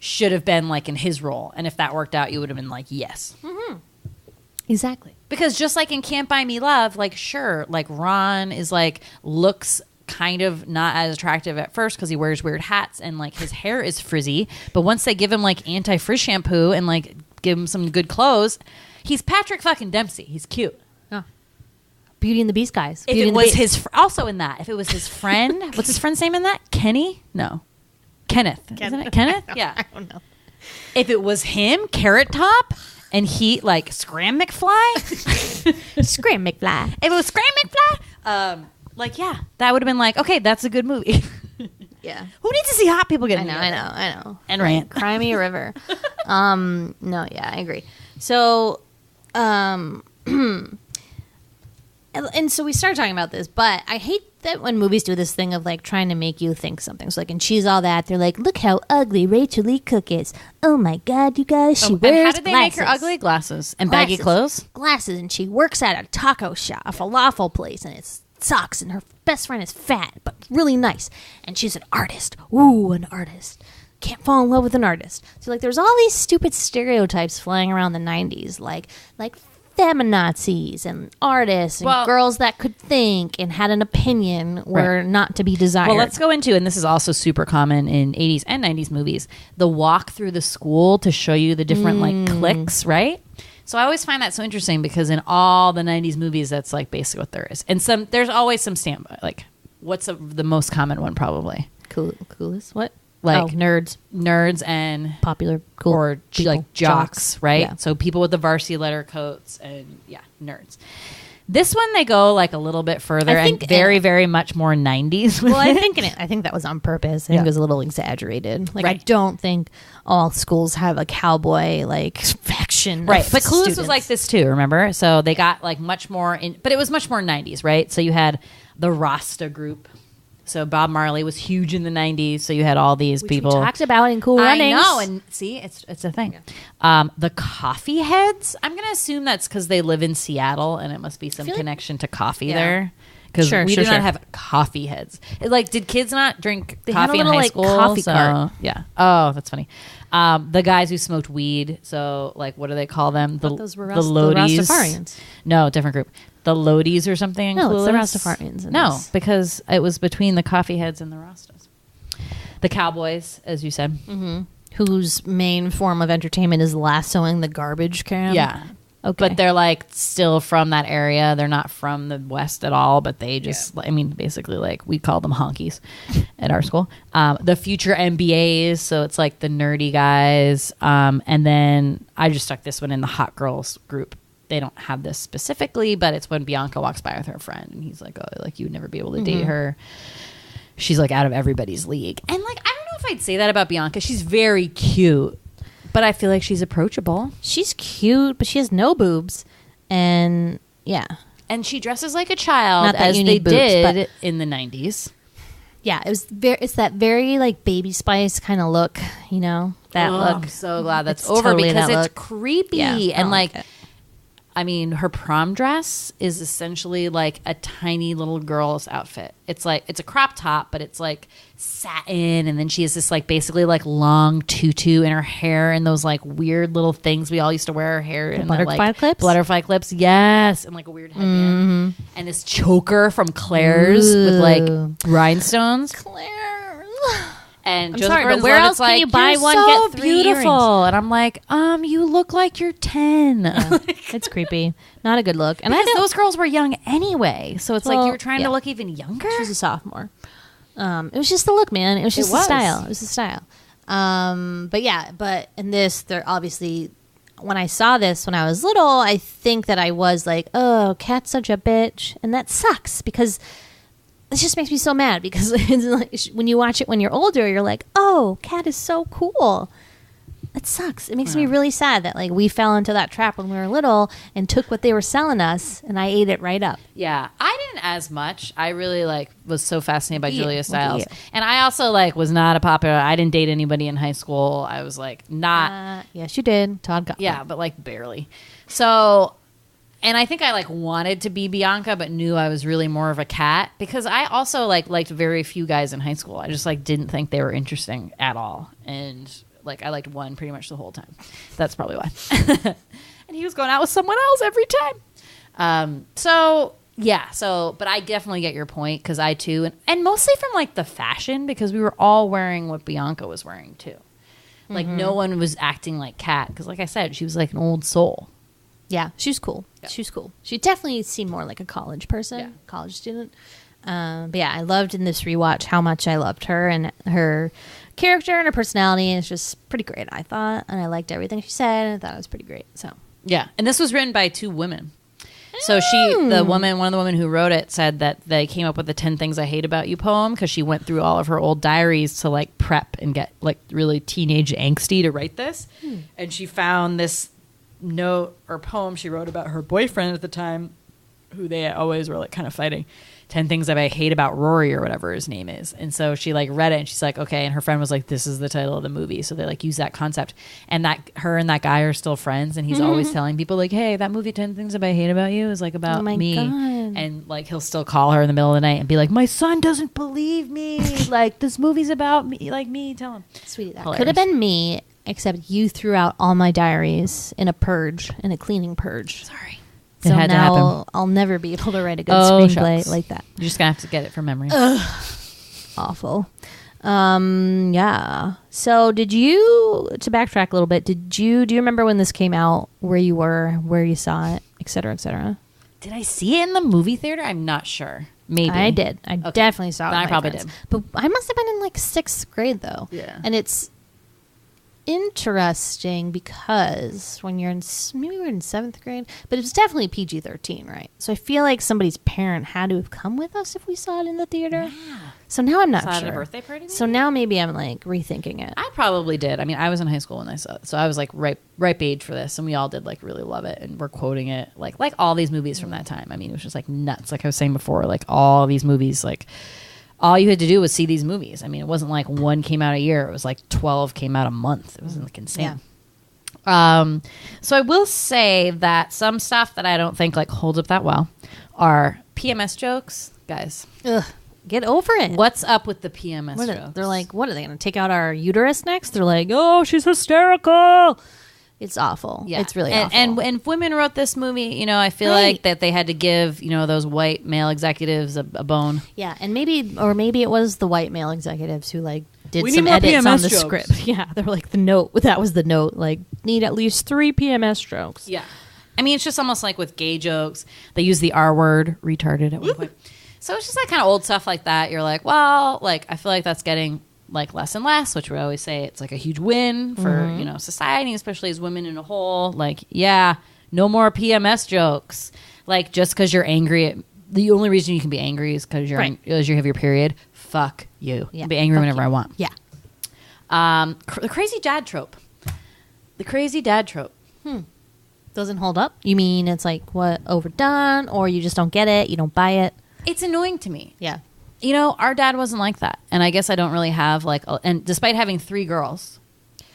should have been like in his role. And if that worked out, you would have been like, yes. exactly. Because just like in Can't Buy Me Love, like sure, like Ron is like looks kind of not as attractive at first because he wears weird hats and like his hair is frizzy. But once they give him like anti-frizz shampoo and like give him some good clothes, he's Patrick fucking Dempsey. He's cute. Beauty and the Beast guys. If Beauty it and the was Beast. his also in that, if it was his friend, what's his friend's name in that? Kenny? No, Kenneth. Isn't it Kenneth? Yeah. I don't know. If it was him, Carrot Top, and he like Scram McFly. Scream McFly. If it was Scram McFly, like yeah, that would have been like okay, that's a good movie. Yeah. Who needs to see hot people I getting know, together? I know. And rant. Cry me a river. No, yeah, I agree. So, and so we started talking about this, but I hate that when movies do this thing of like trying to make you think something. So like in She's All That, they're like, look how ugly Rachel Lee Cook is. Oh my God, you guys, she wears And how did they make her glasses. ugly? Glasses and baggy clothes. Glasses, and she works at a taco shop, a falafel place, and it sucks, and her best friend is fat, but really nice. And she's an artist. Ooh, an artist. Can't fall in love with an artist. So like there's all these stupid stereotypes flying around the 90s, like feminazis and artists and Well- girls that could think and had an opinion were not to be desired. Well, let's go into, and this is also super common in 80s and 90s movies, the walk through the school to show you the different like cliques, right? So I always find that so interesting because in all the 90s movies, that's like basically what there is. And there's always some standby. Like, what's the most common one probably? Coolest? What? Like nerds. Nerds and Popular, cool or people. like jocks, right? Yeah. So people with the varsity letter coats and yeah, nerds. This one they go like a little bit further I and think- very, very much more 90s. With Well, I it. think that was on purpose. I think Yeah. it was a little exaggerated. Like I Right. don't think all schools have a cowboy like faction. Right, of but Clueless was students. like this too, remember? So they got like much more in, but it was much more 90s, right? So you had the Rasta group. So Bob Marley was huge in the 90s. So you had all these Which people. we talked about in Cool Runnings. I know, and see, it's a thing. The coffee heads. I'm going to assume that's because they live in Seattle, and it must be some feel like- connection to coffee Yeah. there. Because Sure, we sure, do not sure. have coffee heads. Like, did kids not drink They had a coffee in little, high like, school? coffee So, cart. yeah. Oh, that's funny. The guys who smoked weed. So, like, what do they call them? The those were the the Lodies. Rastafarians. No, different group. The Lodies or something. No, it's the Clueless? Rastafarians in No, this. because it was between the coffee heads and the Rastas. The Cowboys, as you said. Whose main form of entertainment is lassoing the garbage can. Yeah. Okay. But they're like still from that area. They're not from the West at all, but they just, I mean, basically like we call them honkies at our school. The future MBAs. So it's like the nerdy guys. And then I just stuck this one in the hot girls group. They don't have this specifically, but it's when Bianca walks by with her friend and he's like, oh, like you would never be able to date her. She's like out of everybody's league. And like, I don't know if I'd say that about Bianca. She's very cute, but I feel like she's approachable. She's cute, but she has no boobs. And yeah. And she dresses like a child, Not that as you they need boobs, did but- in the 90s. Yeah, it's that very like Baby Spice kind of look, you know? That Oh, look. I'm so glad that's It's over totally because that it's look. creepy. Yeah, I and don't like, like it. I mean, her prom dress is essentially like a tiny little girl's outfit. It's like, it's a crop top, but it's like satin. And then she has this like basically like long tutu in her hair and those like weird little things we all used to wear our hair in. Butterfly like, clips? Butterfly clips, yes. And like a weird headband. And this choker from Claire's with like rhinestones. Claire. And I'm Joseph sorry, but Gordon-Levitt's where like, else can you buy "You're one, so get 3 beautiful?" earrings? And I'm like, you look like you're 10. It's creepy. Not a good look. And Because I don't. those girls were young anyway. So it's like Well, you were trying yeah. to look even younger. She was a sophomore. It was just the look, man. It was just the style. It was the style. But in this, they're obviously. When I saw this when I was little, I think that I was like, "Oh, Kat's such a bitch," and that sucks because it just makes me so mad. Because it's like, when you watch it when you're older, you're like, "Oh, Kat is so cool." It sucks. It makes me really sad that like we fell into that trap when we were little and took what they were selling us, and I ate it right up. Yeah, I didn't as much. I really like was so fascinated by Yeah, Julia look at Stiles, you. and I also like was not a popular. I didn't date anybody in high school. I was like not. Yes, you did. Todd got Yeah, but like barely. So, and I think I like wanted to be Bianca, but knew I was really more of a Cat because I also like liked very few guys in high school. I just like didn't think they were interesting at all, and like I liked one pretty much the whole time. That's probably why. And he was going out with someone else every time. So yeah. So, but I definitely get your point because I too, and mostly from like the fashion because we were all wearing what Bianca was wearing too. Like no one was acting like Kat because, like I said, she was like an old soul. Yeah, she was cool. Yeah. She was cool. She definitely seemed more like a college person, Yeah. college student. But yeah, I loved in this rewatch how much I loved her and her character and her personality. It's just pretty great, I thought. And I liked everything she said. And I thought it was pretty great. So Yeah, and this was written by 2 women. So one of the women who wrote it said that they came up with the 10 Things I Hate About You poem because she went through all of her old diaries to like prep and get like really teenage angsty to write this. And she found this note or poem she wrote about her boyfriend at the time, who they always were like kind of fighting. 10 Things I Hate About Rory or whatever his name is. And so she like read it and she's like, okay. And her friend was like, this is the title of the movie. So they like use that concept. And that her and that guy are still friends. And he's always telling people like, hey, that movie 10 Things I Hate About You is like about me. God. And like he'll still call her in the middle of the night and be like, my son doesn't believe me. Like this movie's about me. Like me, tell him. sweetie, that Hilarious. could have been me, except you threw out all my diaries in a cleaning purge. Sorry. So It had to now happen. I'll never be able to write a good Oh, screenplay shucks. like that. You're just going to have to get it from memory. Awful. Yeah. So to backtrack a little bit, do you remember when this came out, where you were, where you saw it, et cetera, et cetera? Did I see it in the movie theater? I'm not sure. Maybe. I did. I Okay. definitely saw it. Then with I my probably friends. did. But I must have been in like 6th grade though. Yeah. And it's interesting because when you're in, maybe we were in 7th grade, but it was definitely PG-13, right? So I feel like somebody's parent had to have come with us if we saw it in the theater. Yeah. So now I'm not Saw it sure. at a birthday party, maybe? So now maybe I'm like rethinking it. I probably did. I mean, I was in high school when I saw it, so I was like ripe age for this, and we all did like really love it, and we're quoting it like all these movies from that time. I mean, it was just like nuts. Like I was saying before, like all these movies, like all you had to do was see these movies. I mean, it wasn't like one came out a year; it was like 12 came out a month. It was like insane. Yeah. So I will say that some stuff that I don't think like holds up that well are PMS jokes, guys. Ugh. Get over it. What's up with the PMS What jokes? they're like, what are they going to take out our uterus next? They're like, oh, she's hysterical. It's awful. Yeah. It's really and, awful. And if women wrote this movie, you know, I feel Right. like that they had to give, you know, those white male executives a bone. yeah, and maybe it was the white male executives who like did We some need more edits on PMS the jokes. script. Yeah, they're like the note. That was the note. Like, need at least 3 PMS jokes. Yeah. I mean, it's just almost like with gay jokes, they use the R word, retarded at one point. So it's just like kind of old stuff like that. You're like, well, like I feel like that's getting like less and less, which we always say it's like a huge win for, you know, society, especially as women in a whole. Like, yeah, no more PMS jokes. Like just because you're angry at the only reason you can be angry is because you're Right. because you have your period. Fuck you. Yeah, I'll be angry fuck whenever you. I want. Yeah. The crazy dad trope. The crazy dad trope. Doesn't hold up? You mean it's like, what, overdone? Or you just don't get it? You don't buy it? It's annoying to me. Yeah. You know, our dad wasn't like that. And I guess I don't really have like, and despite having 3 girls,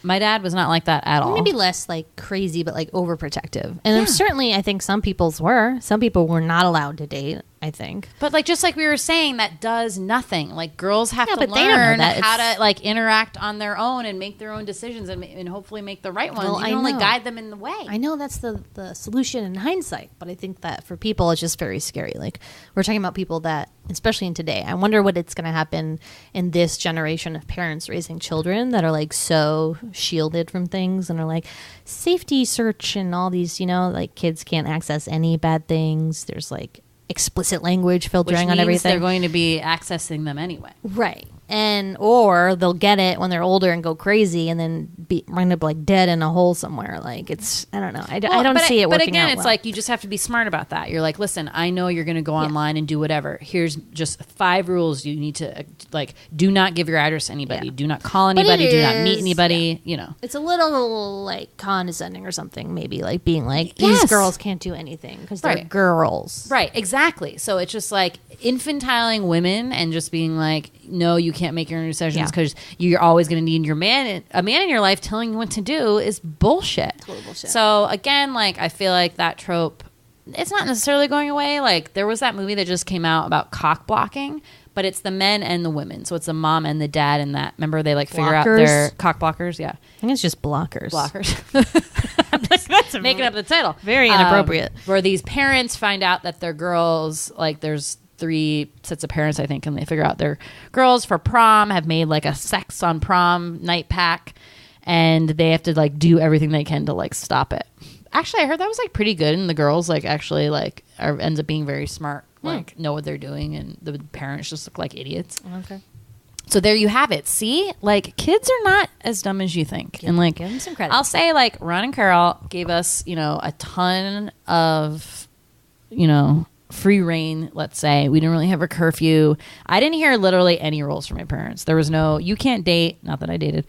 My dad was not like that at all. Maybe less like crazy, but like overprotective. And certainly, I think some people's were. Some people were not allowed to date, I think. But like just like we were saying, that does nothing. Like girls have to but they don't know learn that. how to like interact on their own and make their own decisions and hopefully make the right ones. Well, You can I only know. guide them in the way. I know that's the solution in hindsight, but I think that for people, it's just very scary. Like, we're talking about people that, especially in today, I wonder what it's going to happen in this generation of parents raising children that are like so shielded from things and are like safety search and all these, you know, like kids can't access any bad things. There's like explicit language filtering on everything. They're going to be accessing them anyway. Right. And or they'll get it when they're older and go crazy and then wind up like dead in a hole somewhere. Like it's, I don't know. I don't see it working out. But again, it's well. like you just have to be smart about that. You're like, listen, I know you're going to go online and do whatever. Here's just 5 rules you need to like. Do not give your address to anybody. Yeah. Do not call anybody. Do not meet is, anybody. You know, it's a little like condescending or something. Maybe like being like these Yes. girls can't do anything because they're Right. girls. right? Exactly. So it's just like infantiling women and just being like, no, you can't make your own decisions Yeah. because you're always going to need a man in your life telling you what to do is bullshit. Total bullshit. So again, like I feel like that trope, it's not necessarily going away. Like there was that movie that just came out about cock blocking, but it's the men and the women. So it's the mom and the dad and that. Remember they like figure out Blockers? their cock blockers? Yeah. I think it's just blockers. Blockers. Making up the title. Very inappropriate. Where these parents find out that their girls, like there's 3 sets of parents, I think, and they figure out their girls for prom have made like a sex on prom night pack, and they have to like do everything they can to like stop it. Actually, I heard that was like pretty good, and the girls like actually like ends up being very smart, like know what they're doing, and the parents just look like idiots. Okay. So there you have it. See, like kids are not as dumb as you think, and like give them some credit. I'll say like Ron and Carol gave us, you know, a ton of, you know, free reign. Let's say we didn't really have a curfew. I didn't hear literally any rules from my parents. There was no, you can't date. Not that I dated.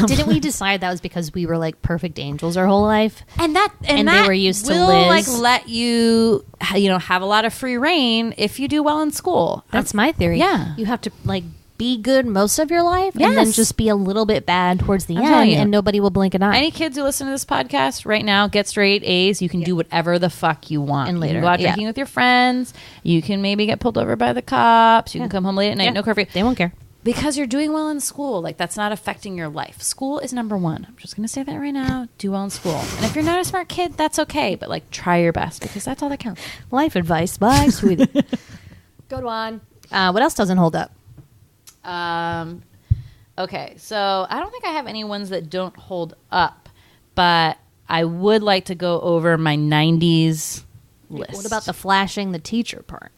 Didn't we decide that was because we were like perfect angels our whole life? And that And that they were used to will Liz. like let you, you know, have a lot of free reign if you do well in school. That's my theory. Yeah. You have to like be good most of your life and then Yes. just be a little bit bad towards the telling end you. and nobody will blink an eye. Any kids who listen to this podcast right now, get straight A's. You can do whatever the fuck you want. And You later, can go out yeah. drinking with your friends. You can maybe get pulled over by the cops. You can come home late at night. Yeah. No curfew. They won't care. Because you're doing well in school. Like, that's not affecting your life. School is number 1. I'm just going to say that right now. Do well in school. And if you're not a smart kid, that's okay. But, like, try your best because that's all that counts. Life advice by Sweetie. Good one. What else doesn't hold up? Okay, so I don't think I have any ones that don't hold up, but I would like to go over my 90s list. What about the flashing the teacher part?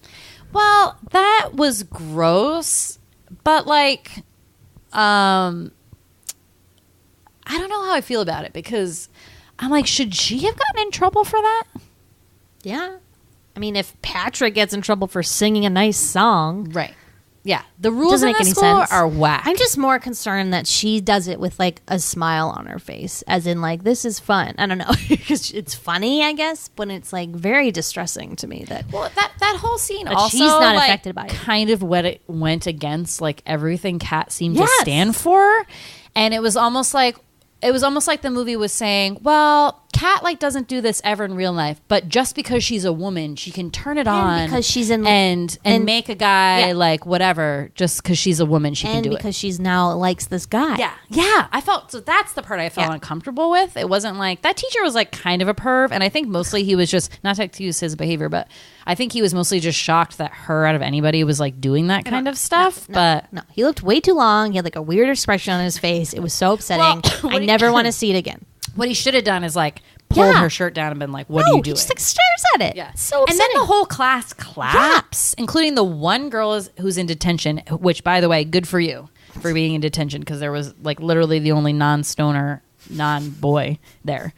Well, that was gross, but like, I don't know how I feel about it because I'm like, should she have gotten in trouble for that? Yeah. I mean, if Patrick gets in trouble for singing a nice song, Right. Yeah. The rules doesn't in make the any school sense. are whack. I'm just more concerned that she does it with like a smile on her face, as in like, this is fun. I don't know, because it's funny, I guess, but it's like very distressing to me that Well, that whole scene But also she's not like, affected by it. kind of what it went against like everything Kat seemed to Yes. stand for, and it was almost like the movie was saying, well, Kat like doesn't do this ever in real life, but just because she's a woman, she can turn it on because she's in and make a guy like whatever just because she's a woman she can and do because it. she's now likes this guy. Yeah. I felt so. That's the part I felt Yeah. uncomfortable with. It wasn't like that teacher was like kind of a perv, and I think mostly he was just not to excuse his behavior, but I think he was mostly just shocked that her out of anybody was like doing that kind of stuff. But No, he looked way too long. He had like a weird expression on his face. It was so upsetting. I never want to see it again. what he should have done is like pulled Yeah. her shirt down and been like, "What No, are you he doing?" just like stares at it. Yeah. So and upsetting. then the whole class claps, including the one girl who's in detention, which, by the way, good for you for being in detention because there was like literally the only non-stoner, non-boy there.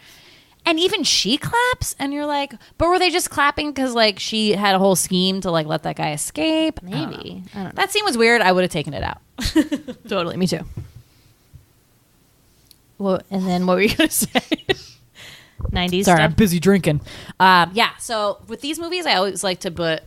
And even she claps, and you're like, but were they just clapping because like she had a whole scheme to like let that guy escape? Maybe. I don't know. That scene was weird. I would have taken it out. Totally. Me too. Well, and then what were you going to say? 90s Sorry, I'm stuff? busy drinking. Yeah, so with these movies, I always like to put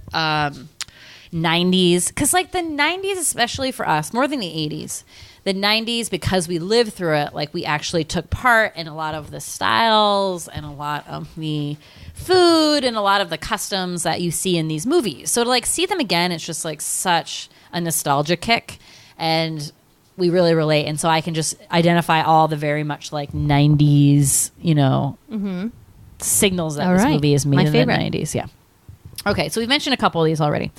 90s, because like the 90s, especially for us, more than the 80s, the 90s, because we lived through it, like we actually took part in a lot of the styles and a lot of the food and a lot of the customs that you see in these movies. So to like see them again, it's just like such a nostalgia kick, and we really relate. And so I can just identify all the very much like 90s, signals that this movie is made in the 90s. Yeah. Okay, so we've mentioned a couple of these already.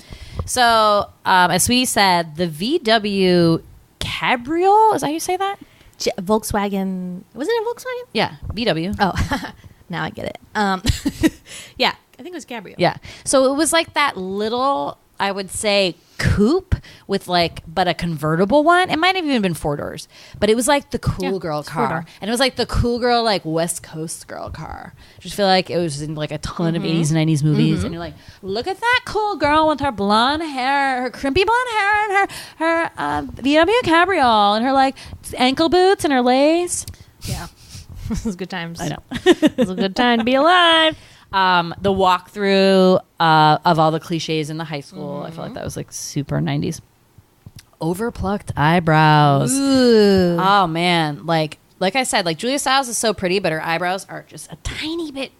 So as Sweetie said, the VW Cabriole, is that how you say that? Volkswagen. Wasn't it Volkswagen? Yeah, VW. Oh, now I get it. Yeah, I think it was Cabriole. Yeah. So it was like that little, I would say, coupe with like, but a convertible one. It might have even been 4 doors, but it was like the cool girl car. And it was like the cool girl, like West Coast girl car. I just feel like it was in like a ton of 80s and 90s movies. And you're like, look at that cool girl with her blonde hair, her crimpy blonde hair, and her VW Cabriole, and her like ankle boots and her lace. Yeah. It was good times. I know. It was a good time to be alive. The walkthrough of all the cliches in the high school. I feel like that was like super 90s. Overplucked eyebrows. Ooh. Oh man, like I said, like Julia Stiles is so pretty, but her eyebrows are just a tiny bit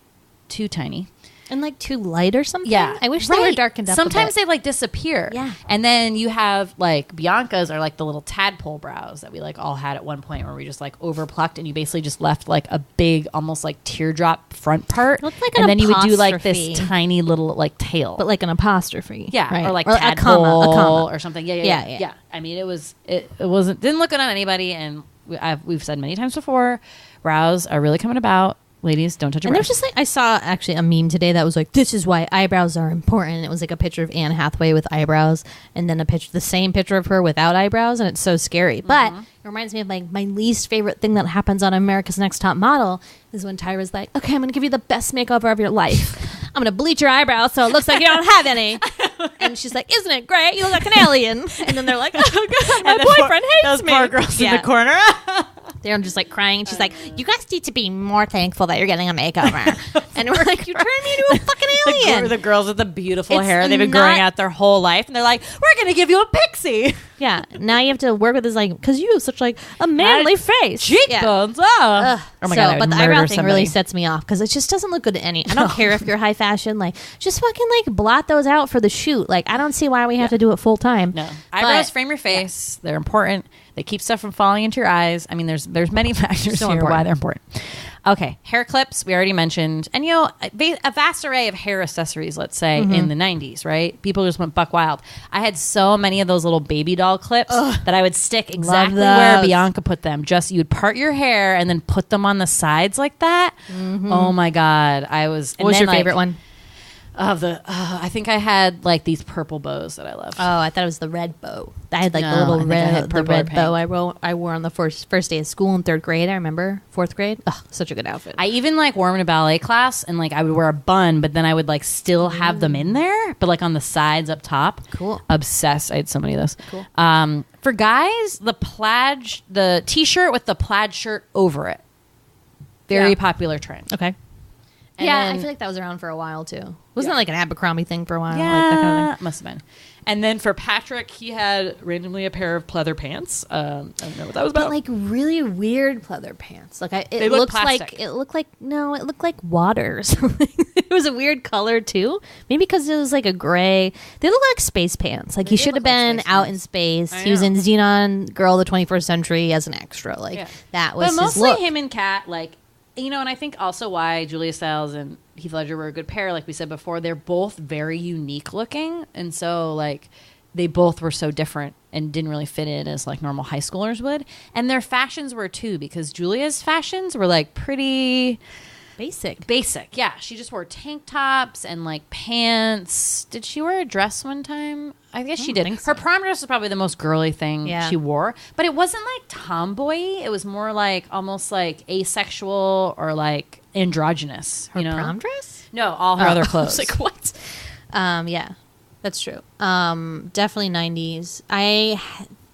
too tiny. And like too light or something. Yeah, I wish they were darkened up. Sometimes a bit. they like disappear. Yeah. And then you have like Bianca's are like the little tadpole brows that we like all had at one point, where we just like overplucked, and you basically just left like a big, almost like teardrop front part. Looked like and an then you would do like apostrophe. this tiny little like tail, But like an apostrophe. yeah, right? or like a tadpole comma. or something. Yeah. I mean, it wasn't didn't look good on anybody, and we've said many times before, brows are really coming about. Ladies, don't touch your And brows. there's just like, I saw actually a meme today that was like, this is why eyebrows are important. It was like a picture of Anne Hathaway with eyebrows, and then the same picture of her without eyebrows, and it's so scary. But it reminds me of like my least favorite thing that happens on America's Next Top Model is when Tyra's like, okay, I'm going to give you the best makeover of your life. I'm going to bleach your eyebrows so it looks like you don't have any. And she's like, isn't it great? You look like an alien. And then they're like, oh God, my boyfriend hates those me. poor girls in the corner. They're just like crying, and she's like, you guys need to be more thankful that you're getting a makeover. And we're like, you turned me into a fucking alien. The girls with the beautiful It's hair they've been growing out their whole life, and they're like, we're going to give you a pixie. Yeah, now you have to work with this, like, because you have such like a manly face. Cheekbones. Yeah. Oh my God, I but would the eyebrow murder thing somebody. really sets me off because it just doesn't look good to any. I don't care if you're high fashion, like, just fucking like blot those out for the shoot. Like, I don't see why we have to do it full time. No, eyebrows frame your face. They're important. They keep stuff from falling into your eyes. I mean, there's many factors So here important. why they're important. Okay, hair clips we already mentioned, and a vast array of hair accessories. Let's say in the 90s, right? People just went buck wild. I had so many of those little baby doll clips that I would stick exactly where Bianca put them. Just you would part your hair and then put them on the sides like that. Oh my God, I was. What was your favorite one? I think I had like these purple bows that I loved. Oh, I thought it was the red bow. I had like No, the I little think I had red, the purple or red pink. bow I wore on the first day of school in 3rd grade. I remember 4th grade. Oh, such a good outfit. I even like wore them in a ballet class, and like I would wear a bun, but then I would like still have them in there, but like on the sides up top. Cool. Obsessed. I had so many of those. Cool. For guys, the t-shirt with the plaid shirt over it. Very popular trend. Okay. And yeah, then- I feel like that was around for a while too. Wasn't it like an Abercrombie thing for a while? Yeah, Like that kind of thing? must have been. And then for Patrick, he had randomly a pair of pleather pants. I don't know what that was about. But like really weird pleather pants. Like They look looks plastic. like it looked like water or something. It was a weird color too. Maybe because it was like a gray. They look like space pants. Like he should have look like been space out pants. in space. I He was know. in Xenon Girl of the 21st Century as an extra. Like Yeah. that was but his mostly look. him and Kat, like, and I think also why Julia Stiles and Heath Ledger were a good pair, like we said before, they're both very unique looking, and so like they both were so different and didn't really fit in as like normal high schoolers would, and their fashions were too, because Julia's fashions were like pretty basic. Yeah, she just wore tank tops and like pants. Did she wear a dress one time? I guess she did. think so. Her prom dress was probably the most girly thing Yeah. she wore, but it wasn't like tomboy. It was more like almost like asexual or like androgynous. Her you know? prom dress? No, all her other clothes. I was like, what? Yeah, that's true. Definitely 90s. I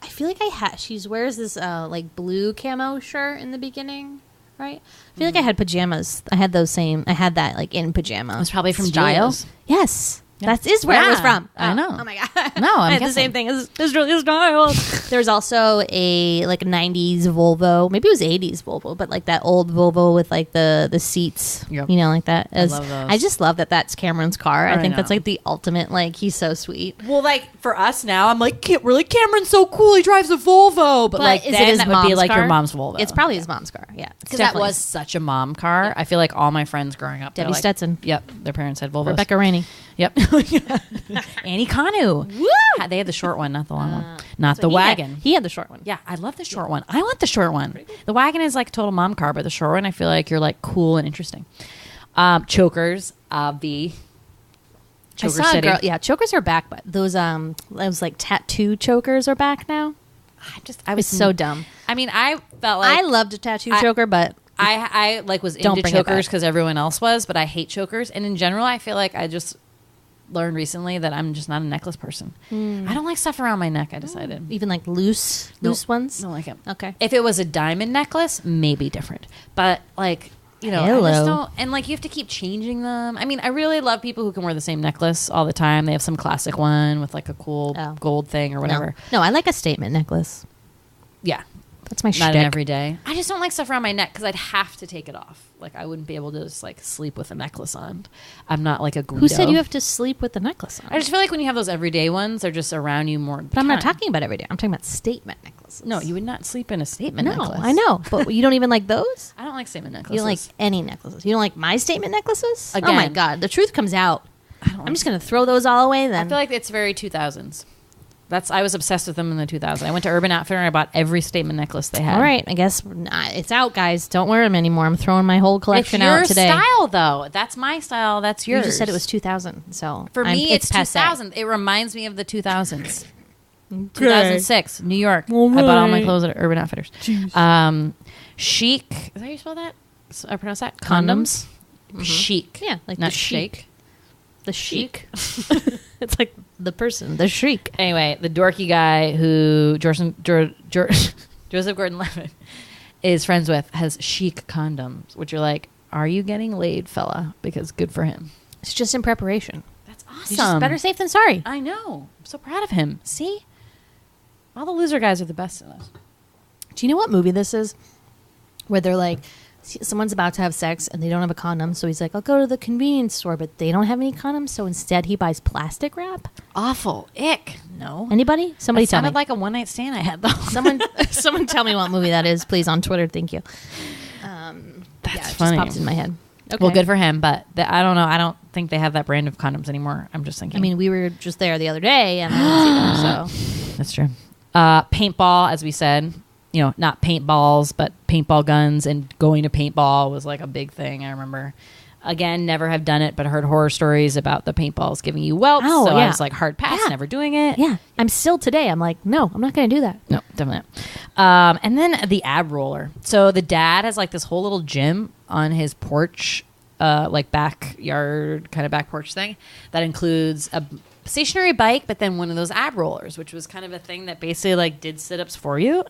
feel like she wears this like blue camo shirt in the beginning, right? I feel like I had pajamas. I had that like in pajama. It was probably from style. Julia's. Yes. That is where it was Yeah, from. I know. Oh my god. No, I'm I had the guessing. same thing as Julia Stiles. There's also a like 90s Volvo. Maybe it was 80s Volvo, but like that old Volvo with like the seats. Yep. You know, like that. I love those. I just love that that's Cameron's car. I I think that's know. like the ultimate. Like he's so sweet. Well, like for us now, I'm like, really, Cameron's so cool. He drives a Volvo, but like is then it his that would be mom's like car? your mom's Volvo. It's probably his mom's car. Yeah, because that was such a mom car. I feel like all my friends growing up, they're Debbie like, Stetson. Yep, their parents had Volvos. Rebecca Rainey. Yep. Annie Kanu. Woo! They had the short one, not the long one, not So the he wagon. He had the short one. Yeah, I love the short one. I want the short one. The wagon is like a total mom car, but the short one, I feel like you're like cool and interesting. Chokers, the I Choker saw a City. girl. Yeah, chokers are back, but those like tattoo chokers are back now. I was It's so dumb. I mean, I felt like I loved a tattoo choker, but I like was Don't into bring it chokers back. because everyone else was, but I hate chokers. And in general, I feel like I just learned recently that I'm just not a necklace person. I don't like stuff around my neck. I decided. even like loose ones. Don't like it. Okay. If it was a diamond necklace, maybe different. But like, you know, I just Hello. don't. And like, you have to keep changing them. I mean, I really love people who can wear the same necklace all the time. They have some classic one with like a cool Oh. gold thing or whatever. No, I like a statement necklace. Yeah. That's my Not shtick. an everyday. I just don't like stuff around my neck because I'd have to take it off. Like I wouldn't be able to just like sleep with a necklace on. I'm not like a Guido. Who said you have to sleep with the necklace on? I just feel like when you have those everyday ones, they're just around you more. but I'm not talking about every day. I'm talking about statement necklaces. No, you would not sleep in a statement No, necklace. I know, but you don't even like those. I don't like statement necklaces. You don't like any necklaces. You don't like my statement necklaces. Oh Again. my god, the truth comes out. I'm just gonna throw those all away then. I feel like it's very 2000s. I was obsessed with them in the 2000s. I went to Urban Outfitter and I bought every statement necklace they had. all right, I guess it's out, guys. Don't wear them anymore. I'm throwing my whole It's collection your out today. style, though. That's my style. That's yours. You just said it was 2000, so For me, it's passé. 2000. It reminds me of the 2000s. 2006, New York. I bought all my clothes at Urban Outfitters. Chic. Is that how you spell that? I pronounce that? Condoms. Chic. Yeah, like Not the shake. The Sheik. It's like the person, the Shreek. Anyway, the dorky guy who Joseph Gordon-Levitt is friends with has chic condoms, which are like, are you getting laid, fella? Because good for him. It's just in preparation. That's It's just awesome. better safe than sorry. I know. I'm so proud of him. See? All the loser guys are the best in this. Do you know what movie this is? Where they're like, someone's about to have sex and they don't have a condom, so he's like, I'll go to the convenience store, but they don't have any condoms, so instead he buys plastic wrap. Awful. Ick. No. Anybody? Somebody That tell me. sounded like a one-night stand I had, though. Someone tell me what movie that is, please, on Twitter. Thank you. That's Yeah, it funny. just popped in my head. Okay. Well, good for him, but I don't know. I don't think they have that brand of condoms anymore. I'm just thinking. I mean, we were just there the other day and I didn't see them, so. That's true. Paintball, as we said, you know, not paintballs, but paintball guns, and going to paintball was like a big thing. I remember. Again, never have done it, but heard horror stories about the paintballs giving you welts. Oh, so I yeah. was like, hard pass, Yeah. never doing it. Yeah. I'm still today. I'm like, no, I'm not going to do that. No, definitely not. And then the ab roller. So the dad has like this whole little gym on his porch, like backyard kind of back porch thing that includes a stationary bike, but then one of those ab rollers, which was kind of a thing that basically like did sit-ups for you.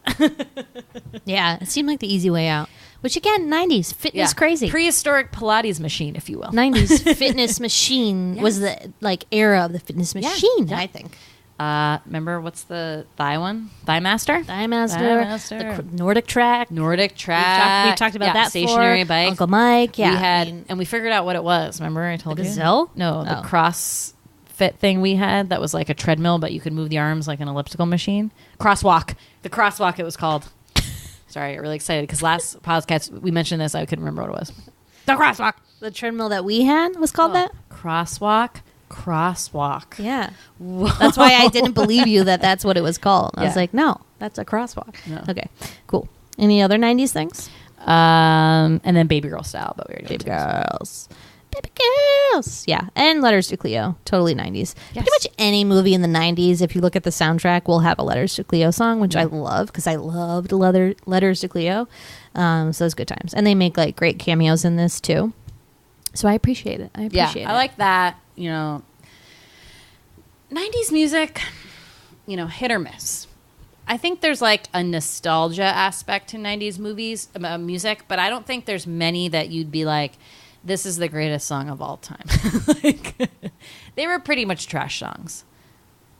Yeah. It seemed like the easy way out. Which again, 90s fitness crazy. Prehistoric Pilates machine, if you will. 90s fitness machine was the like era of the fitness machine, yeah. I think. Remember what's the thigh one? Thigh Master? Thighmaster, the Nordic Track. Nordic Track. We talked about that stationary before. bike. Uncle Mike. Yeah, We had, I mean, and we figured out what it was. Remember I told The you? Gazelle? No, the Oh. cross fit thing we had that was like a treadmill, but you could move the arms like an elliptical machine. Crosswalk. The crosswalk it was called. Sorry, I got really excited because last podcast we mentioned this. I couldn't remember what it was. The crosswalk. the treadmill that we had was called that. Crosswalk. Crosswalk. Yeah, that's why I didn't believe you that that's what it was called. I was Yeah. like, no, that's a crosswalk. No. Okay, cool. Any other 90s things? And then Baby Girl Style, but we already Baby went to. girls. Baby girls. Yeah. And Letters to Cleo. Totally 90s. Yes. Pretty much any movie in the 90s, if you look at the soundtrack, will have a Letters to Cleo song, which I love because I loved Letters to Cleo. So those good times. And they make like great cameos in this too. So I appreciate it. I appreciate it. I like that, you know. 90s music, you know, hit or miss. I think there's like a nostalgia aspect to 90s movies, music, but I don't think there's many that you'd be like, this is the greatest song of all time. Like, they were pretty much trash songs,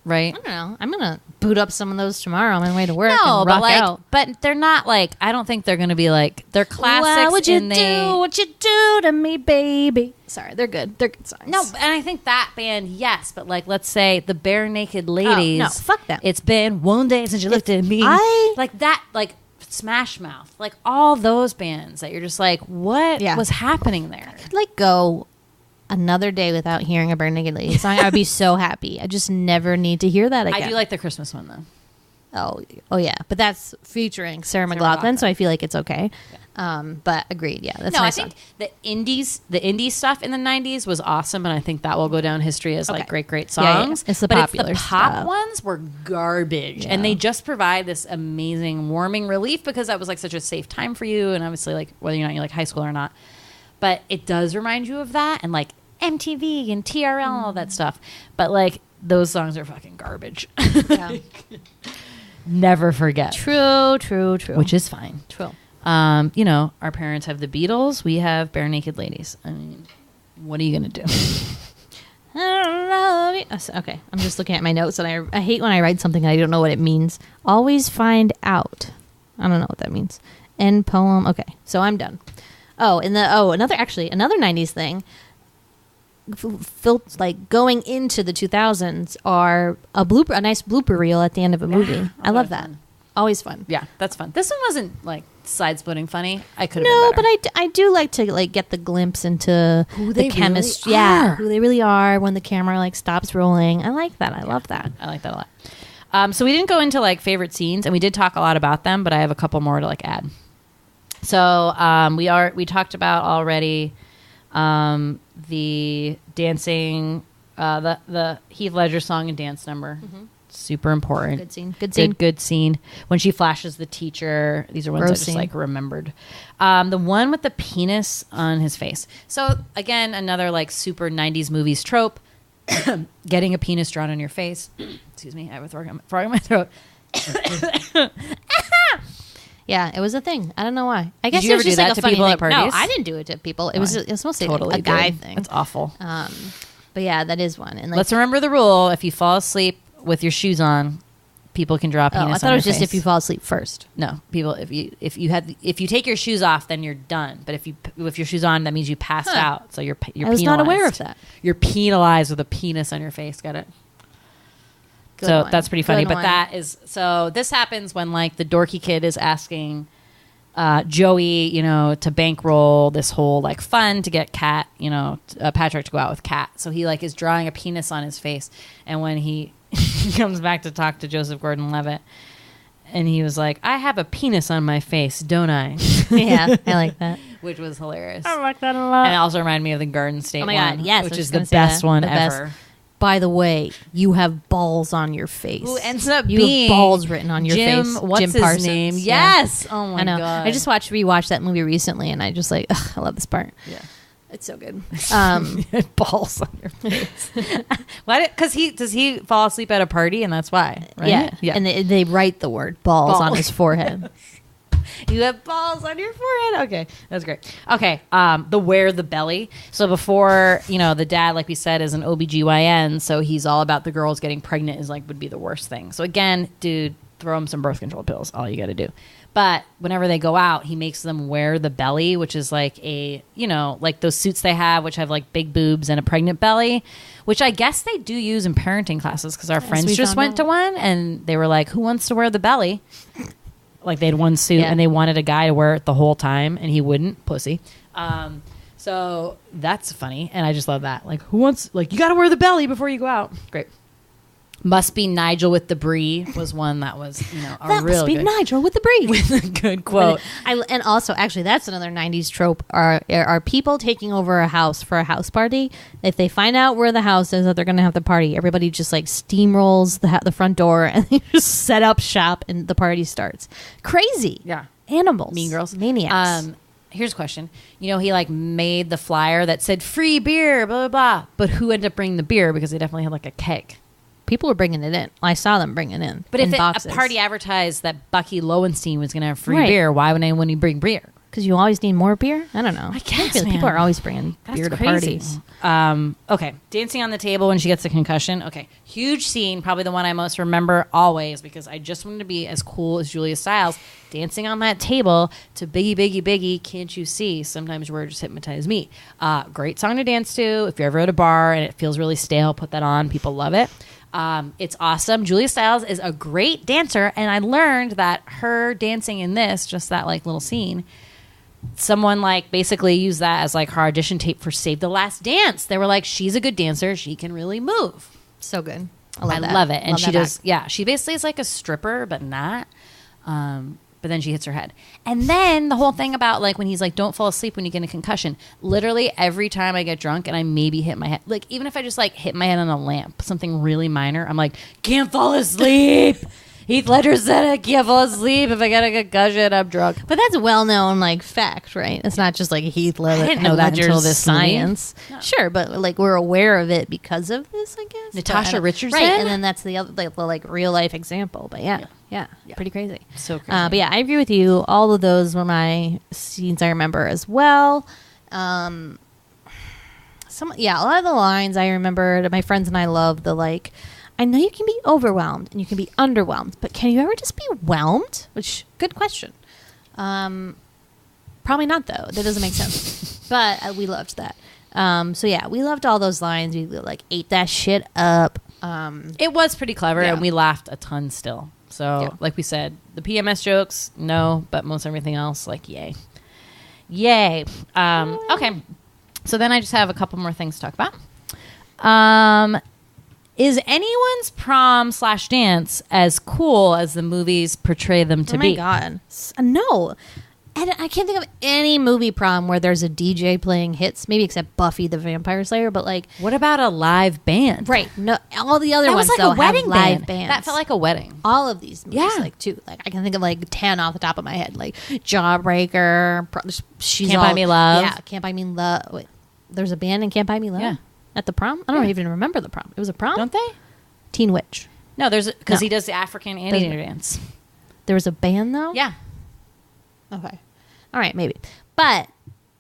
right? I don't know. I'm gonna boot up some of those tomorrow on my way to work. No, and but rock like, out. but they're not like. I don't think they're gonna be like. They're classics. Why would you and do what you do to me, baby? Sorry, they're good. They're good songs. No, and I think that band, yes, but like, let's say the Bare Naked Ladies. no, fuck them. It's been one day since you looked at me. Like that, like Smash Mouth, like all those bands that you're just like, what was happening there? like go another day without hearing a Bare Naked Ladies song. I would be so happy. I just never need to hear that again. I do like the Christmas one though. Oh yeah, but that's featuring Sarah McLachlan, so I feel like it's okay. But agreed, yeah, that's no. my I song. think the indie stuff in the '90s was awesome, and I think that will go down history as like great Yeah, songs. yeah. It's the but popular the pop stuff. ones were garbage, and they just provide this amazing warming relief because that was like such a safe time for you, and obviously like whether or not you like high school or not, but it does remind you of that and like MTV and TRL and all that stuff. But like those songs are fucking garbage. Yeah. Never forget. True. Which is fine. True. You know, our parents have the Beatles. We have Bare Naked Ladies. I mean, what are you going to do? I love you. Okay, I'm just looking at my notes, and I hate when I write something and I don't know what it means. Always find out. I don't know what that means. End poem. Okay, so I'm done. Another 90s thing. Like going into the 2000s are a nice blooper reel at the end of a movie. I love that. Fun. Always fun. Yeah, that's fun. This one wasn't like side splitting funny. I could have No, been better. but I do like to like get the glimpse into Who the they chemistry. really Yeah, are. who they really are when the camera like stops rolling. I like that. I love that. I like that a lot. So we didn't go into like favorite scenes, and we did talk a lot about them, but I have a couple more to like add. So we talked about already the dancing, the Heath Ledger song and dance number. Super important. Good scene. Good scene. Good scene. When she flashes the teacher. These are ones I Gross just scene. like remembered. The one with the penis on his face. So again, another like super 90s movies trope. Getting a penis drawn on your face. Excuse me, I have a frog in my throat. Yeah, it was a thing. I don't know why. I guess you it ever was do just that like a to funny people thing. at parties? No, I didn't do it to people. It was mostly Totally like a guy did. thing. That's awful. But yeah, that is one. And like, Let's remember the rule. If you fall asleep with your shoes on, people can draw a penis on I thought it was your just face. if you fall asleep first. No, people. If you take your shoes off, then you're done. But if your shoes on, that means you passed out. So you're I was not aware of penalized. that. You're penalized with a penis on your face. Got it? Good So one. that's pretty funny. Good But one. that is so. This happens when like the dorky kid is asking Joey, to bankroll this whole like fund to get Patrick to go out with Kat. So he like is drawing a penis on his face, and when he comes back to talk to Joseph Gordon-Levitt, and he was like, "I have a penis on my face, don't I?" Yeah, I like that. Which was hilarious. I like that a lot. And it also reminded me of the Garden State Oh my one, God, yes, I which was is just the gonna say best that. one The best. ever. By the way, you have balls on your face. Who ends up you being have balls written on your Jim, face. what's Jim his Parsons. name? Yeah. Yes. Oh my I know. god. I just rewatched that movie recently, and I just like, I love this part. Yeah. It's so good. Balls on your face. Why? Because does he fall asleep at a party, and that's why, right? Yeah. And they write the word balls on Balls. his forehead. You have balls on your forehead. Okay, that's great. Okay, the wear the belly. So before, the dad, like we said, is an OBGYN, so he's all about the girls getting pregnant would be the worst thing. So again, dude, throw him some birth control pills. All you got to do. But whenever they go out, he makes them wear the belly, which is like like those suits they have, which have like big boobs and a pregnant belly, which I guess they do use in parenting classes because our friends we just found went out. to one and they were like, "Who wants to wear the belly?" Like they had one suit Yeah. and they wanted a guy to wear it the whole time and he wouldn't. Pussy. So that's funny. And I just love that. Like, who wants, like, you got to wear the belly before you go out. Great. Must be Nigel with the brie was one that was, a That real must be good, Nigel with the brief. with a good quote. And also, actually, that's another 90s trope are people taking over a house for a house party. If they find out where the house is that they're going to have the party, everybody just like steamrolls the front door and they just set up shop and the party starts. Crazy. Yeah. Animals. Mean Girls. Maniacs. Here's a question. He like made the flyer that said free beer, blah, blah, blah. But who ended up bringing the beer? Because they definitely had like a keg. People were bringing it in. I saw them bringing it in. But in if a boxes. party advertised that Bucky Lowenstein was going to have free Right. beer, why would anyone bring beer? Because you always need more beer? I don't know. I guess, feel like people man. are always bringing beer to parties. Okay, dancing on the table when she gets the concussion. Okay, huge scene, probably the one I most remember always because I just wanted to be as cool as Julia Stiles, dancing on that table to Biggie, Biggie, Biggie, Can't You See? Sometimes Words Hypnotize Me. Great song to dance to. If you're ever at a bar and it feels really stale, put that on. People love it. It's awesome. Julia Stiles is a great dancer, and I learned that her dancing in this, just that like little scene, someone like basically used that as like her audition tape for Save the Last Dance. They were like, she's a good dancer. She can really move. So good. I love it. And she does, she basically is like a stripper, but not. But then she hits her head. And then the whole thing about like when he's like, don't fall asleep when you get a concussion. Literally every time I get drunk and I maybe hit my head, like even if I just like hit my head on a lamp, something really minor, I'm like, can't fall asleep. Heath Ledger said I can't fall asleep if I get a concussion. I'm drunk. But that's a well-known like fact, right? It's not just like Heath Ledger. I didn't know that until this science. No. Sure, but like we're aware of it because of this, I guess. Natasha Richardson, right? And then that's the other like real life example. But yeah, pretty crazy. So crazy. But yeah, I agree with you. All of those were my scenes I remember as well. A lot of the lines I remembered. My friends and I love the like. I know you can be overwhelmed and you can be underwhelmed, but can you ever just be whelmed? Which, good question. Probably not, though. That doesn't make sense. But we loved that. We loved all those lines. We like ate that shit up. It was pretty clever, and we laughed a ton still. So, like we said, the PMS jokes, no, but most everything else, like, yay. Yay. Okay. So then I just have a couple more things to talk about. Is anyone's prom/dance as cool as the movies portray them to be? Oh my God. No. And I can't think of any movie prom where there's a DJ playing hits, maybe except Buffy the Vampire Slayer, but like... What about a live band? Right. No, all the other ones, was like though, a wedding have live band. bands. That felt like a wedding. All of these movies, like, too. Like, I can think of, like, 10 off the top of my head. Like, Jawbreaker, Can't Buy Me Love. Yeah, Can't Buy Me Love. Wait, there's a band in Can't Buy Me Love? Yeah. At the prom? I don't even remember the prom. It was a prom? Don't they? Teen Witch. No, because he does the African Indian dance. There was a band, though? Yeah. Okay. All right, maybe. But,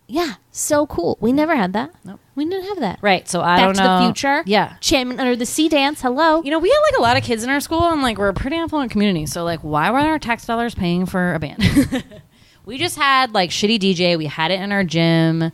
yeah, so cool. We never had that. Nope. We didn't have that. Right, so I Back don't know. to the Future. Yeah. Chairman Under the Sea dance. Hello. You know, we had like a lot of kids in our school, and like we're a pretty affluent community. So like, why were our tax dollars paying for a band? We just had like shitty DJ. We had it in our gym.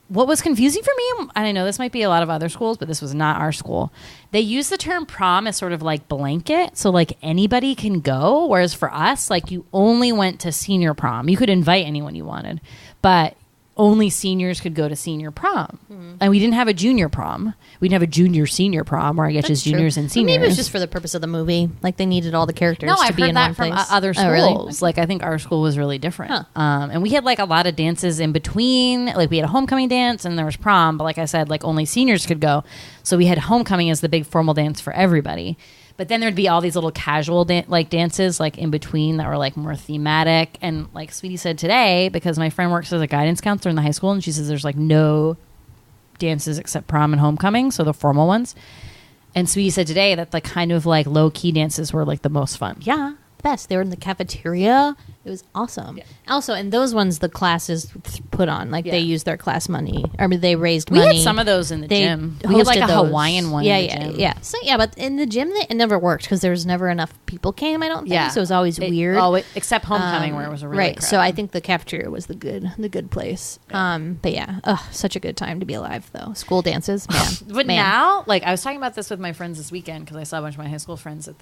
What was confusing for me, and I know this might be a lot of other schools, but this was not our school. They use the term prom as sort of like blanket, so like anybody can go, whereas for us, like you only went to senior prom. You could invite anyone you wanted, but only seniors could go to senior prom. And we didn't have a junior prom. We didn't have a junior senior prom where I guess just juniors and seniors. Maybe it was just for the purpose of the movie. Like they needed all the characters no, to I've be heard in that one from place. other schools. Oh, really? Like I think our school was really different. Huh. And we had like a lot of dances in between. Like we had a homecoming dance and there was prom. But like I said, like only seniors could go. So we had homecoming as the big formal dance for everybody. But then there'd be all these little casual dances like in between that were like more thematic. And like Sweetie said today, because my friend works as a guidance counselor in the high school, and she says there's like no dances except prom and homecoming, so the formal ones. And Sweetie said today that the kind of like low key dances were like the most fun. Yeah, best. They were in the cafeteria. It was awesome. Yeah. Also, and those ones the classes put on, like they used their class money, or they raised money. We had some of those in the gym. We had like a Hawaiian one. Yeah, in the gym. yeah. So yeah, but in the gym it never worked because there was never enough people came. I don't think so. It was always weird. Except homecoming where it was a really right. crowd. So I think the cafeteria was the good place. Yeah. But yeah, such a good time to be alive though. School dances, man. But now, like I was talking about this with my friends this weekend because I saw a bunch of my high school friends at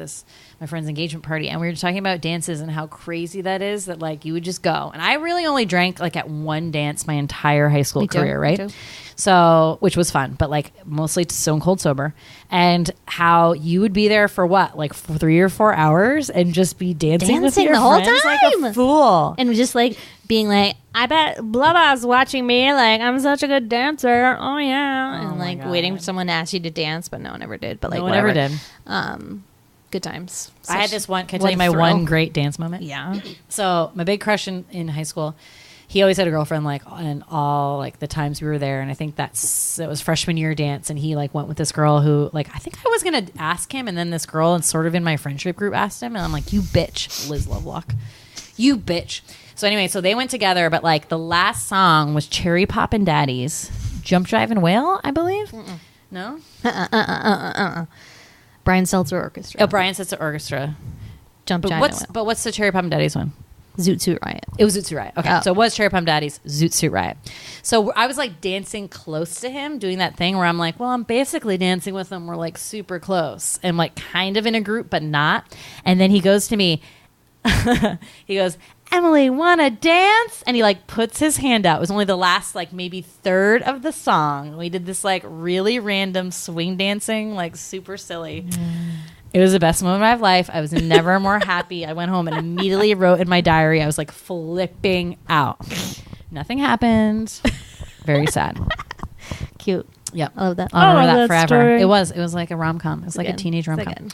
my friend's engagement party, and we were talking about dances and how crazy that is. That like you would just go, and I really only drank like at one dance my entire high school career, right? So, which was fun, but like mostly stone cold sober. And how you would be there for what, like 3 or 4 hours, and just be dancing with your the whole friends time, like a fool, and just like being like, I bet blah blah's watching me, like I'm such a good dancer. Oh yeah, and like waiting for someone to ask you to dance, but no one ever did. But like no one ever did. Good times. I had this one. Can I tell you my one great dance moment? Yeah. So my big crush in high school, he always had a girlfriend like in all like the times we were there, and I think it was freshman year dance, and he like went with this girl who like I think I was gonna ask him, and then this girl and sort of in my friendship group asked him, and I'm like, you bitch, Liz Lovelock. You bitch. So anyway, so they went together, but like the last song was Cherry Poppin' Daddy's Jump Driving Whale, I believe. No? Brian Seltzer Orchestra. Oh, Brian Seltzer Orchestra. Jump But Giant what's the Cherry Poppin' Daddy's one? Zoot Suit Riot. It was Zoot Suit Riot. Okay, Oh. so it was Cherry Poppin' Daddy's Zoot Suit Riot. So I was like dancing close to him, doing that thing where I'm like, well, I'm basically dancing with him. We're like super close and like kind of in a group, but not. And then he goes to me, he goes, Emily, wanna dance? And he like puts his hand out. It was only the last like maybe third of the song. We did this like really random swing dancing, like super silly. It was the best moment of my life. I was never more happy. I went home and immediately wrote in my diary. I was like flipping out. Nothing happened. Very sad. Cute. Yep. I love that. I'll remember that forever. story. It was like a rom-com. It was like a Again. teenage It's rom-com. again.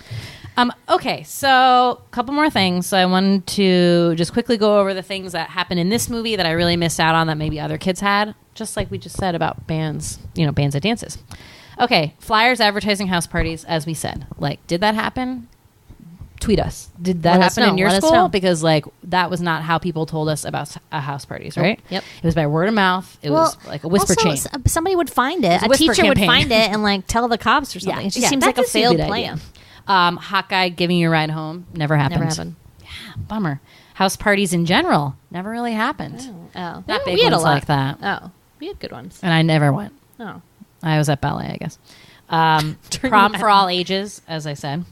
Okay, so a couple more things. So I wanted to just quickly go over the things that happened in this movie that I really missed out on that maybe other kids had, just like we just said about bands, bands that dances. Okay, flyers, advertising, house parties, as we said. Like, did that happen? Tweet us. Did that Let us happen in know. your Let us school? know. Because, like, that was not how people told us about house parties, right? Yep. It was by word of mouth. It was like a whisper also, chain. Somebody would find it. was a A whisper teacher would campaign. find it and like tell the cops or something. It just seems like a that's failed stupid plan. idea. Hot guy giving you a ride home never happened. Never happened. Yeah, bummer. House parties in general never really happened. Oh, Not big we had ones a lot like that. Oh, we had good ones. And I never went. Oh, I was at ballet, I guess. Prom for all ages, as I said.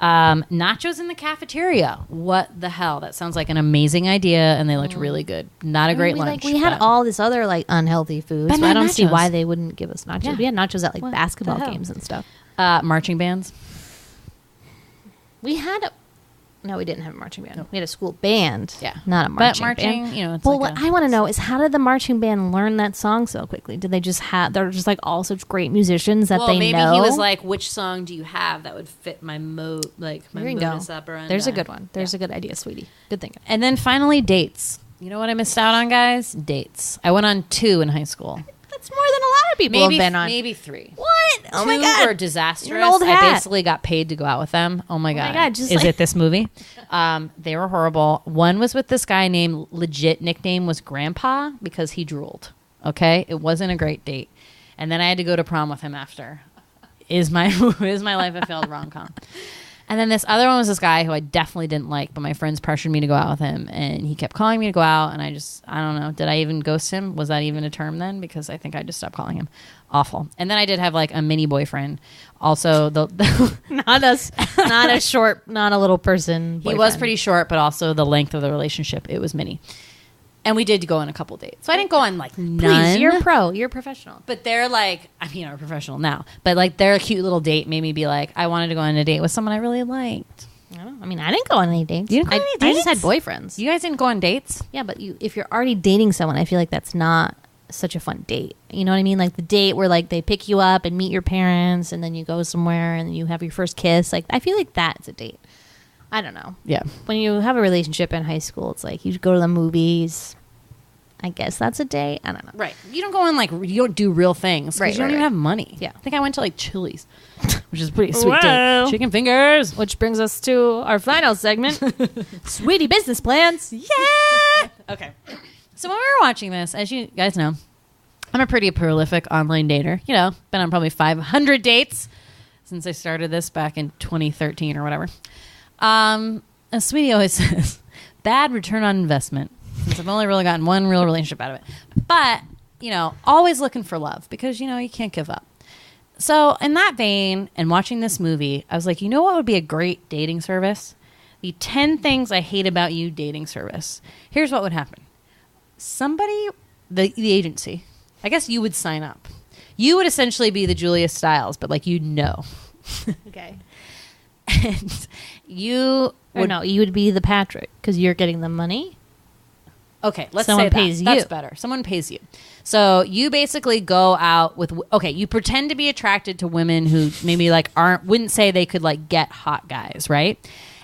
Nachos in the cafeteria. What the hell? That sounds like an amazing idea, and they looked really good. Not a great lunch. we had but- all this other like unhealthy food. But So I not don't see nachos. why they wouldn't give us nachos. Yeah. We had nachos at like What basketball the hell? games and stuff. marching bands. We had a. No, we didn't have a marching band. We had a school band. Yeah. Not a But marching marching, band. it's Well, like what I want to know is how did the marching band learn that song so quickly? Did they just have? They're just like all such great musicians that they maybe know. he was like, which song do you have that would fit my my There you go. modus operandi? There's a good one. There's a good idea, sweetie. Good thinking. And then finally, dates. You know what I missed out on, guys? Dates. I went on 2 in high school. That's more than a lot of people have been on. Maybe 3. What? Oh my 2 god! were disastrous. You're an old I hat. basically got paid to go out with them. Oh my god! just Is like- it this movie? They were horrible. One was with this guy named legit nickname was Grandpa because he drooled. Okay, it wasn't a great date. And then I had to go to prom with him after. Is my life a failed rom-com? And then this other one was this guy who I definitely didn't like, but my friends pressured me to go out with him, and he kept calling me to go out, and I don't know. Did I even ghost him? Was that even a term then? Because I think I just stopped calling him. Awful. And then I did have like a mini boyfriend. Also, not a short, not a little person. he was boyfriend. pretty short, but also the length of the relationship, it was mini. And we did go on a couple dates. So I didn't go on like none. Please, you're a pro. You're a professional. But they're like, I mean, I'm a professional now, but like their cute little date made me be like, I wanted to go on a date with someone I really liked. I mean, I didn't go on any dates. You didn't go on any I just had dates? boyfriends. You guys didn't go on dates? Yeah, but if you're already dating someone, I feel like that's not such a fun date. You know what I mean? Like the date where like they pick you up and meet your parents, and then you go somewhere and you have your first kiss. Like I feel like that's a date. I don't know. Yeah. When you have a relationship in high school, it's like you go to the movies. I guess that's a date. I don't know. Right. You don't go on like, you don't do real things. 'cause Right, you don't right, even right. have money. Yeah. I think I went to like Chili's, which is a pretty sweet Wow. date. Chicken fingers. Which brings us to our final segment, Sweetie Business Plans. Yeah. Okay. So when we were watching this, as you guys know, I'm a pretty prolific online dater. You know, been on probably 500 dates since I started this back in 2013 or whatever. As Sweetie always says, bad return on investment. Since I've only really gotten one real relationship out of it. But, you know, always looking for love because, you know, you can't give up. So in that vein and watching this movie, I was like, you know what would be a great dating service? The 10 things I hate about you dating service. Here's what would happen. Somebody, the agency, I guess you would sign up. You would essentially be the Julia Stiles, but like you'd know. Okay. And you Or would no, you would be the Patrick because you're getting the money. Okay, let's Someone say that. pays That's you. better. Someone pays you. So you basically go out with, okay, you pretend to be attracted to women who maybe like wouldn't say they could like get hot guys, right?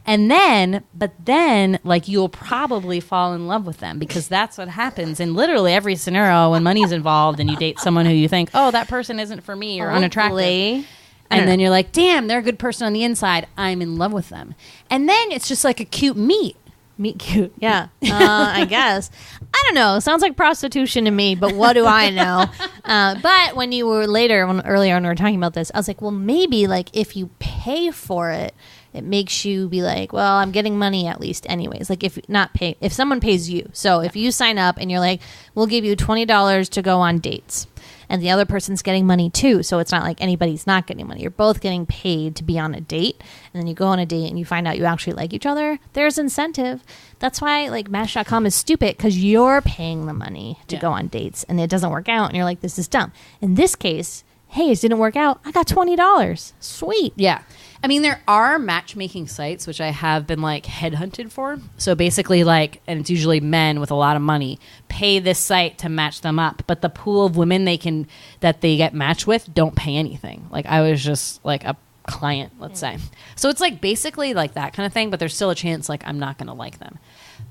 And then, but then like you'll probably fall in love with them because that's what happens in literally every scenario when money's involved and you date someone who you think, oh, that person isn't for me or unattractive. Hopefully. And then you're like, damn, they're a good person on the inside. I'm in love with them. And then it's just like a cute meet. Meet cute. Yeah. I guess. I don't know. Sounds like prostitution to me, but what do I know? But when you were earlier when we were talking about this, I was like, well, maybe like if you pay for it, it makes you be like, well, I'm getting money at least anyways. Like if someone pays you. So if you sign up and you're like, we'll give you $20 to go on dates. And the other person's getting money too. So it's not like anybody's not getting money. You're both getting paid to be on a date. And then you go on a date and you find out you actually like each other. There's incentive. That's why like Match.com is stupid, because you're paying the money to go on dates and it doesn't work out. And you're like, this is dumb. In this case, hey, it didn't work out. I got $20. Sweet. Yeah. I mean, there are matchmaking sites, which I have been like headhunted for. So basically like, and it's usually men with a lot of money, pay this site to match them up. But the pool of women that they get matched with don't pay anything. Like I was just like a client, let's say. So it's like basically like that kind of thing, but there's still a chance like I'm not going to like them.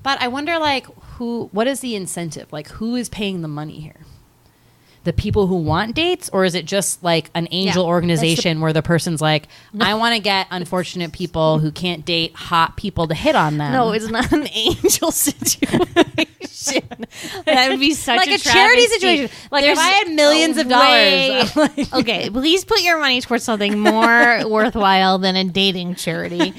But I wonder like what is the incentive? Like who is paying the money here? The people who want dates, or is it just like an angel organization where the person's like, I want to get unfortunate people who can't date hot people to hit on them? No, it's not an angel situation. That would be such like a charity situation. Like if I had millions of dollars. Like, okay, please put your money towards something more worthwhile than a dating charity.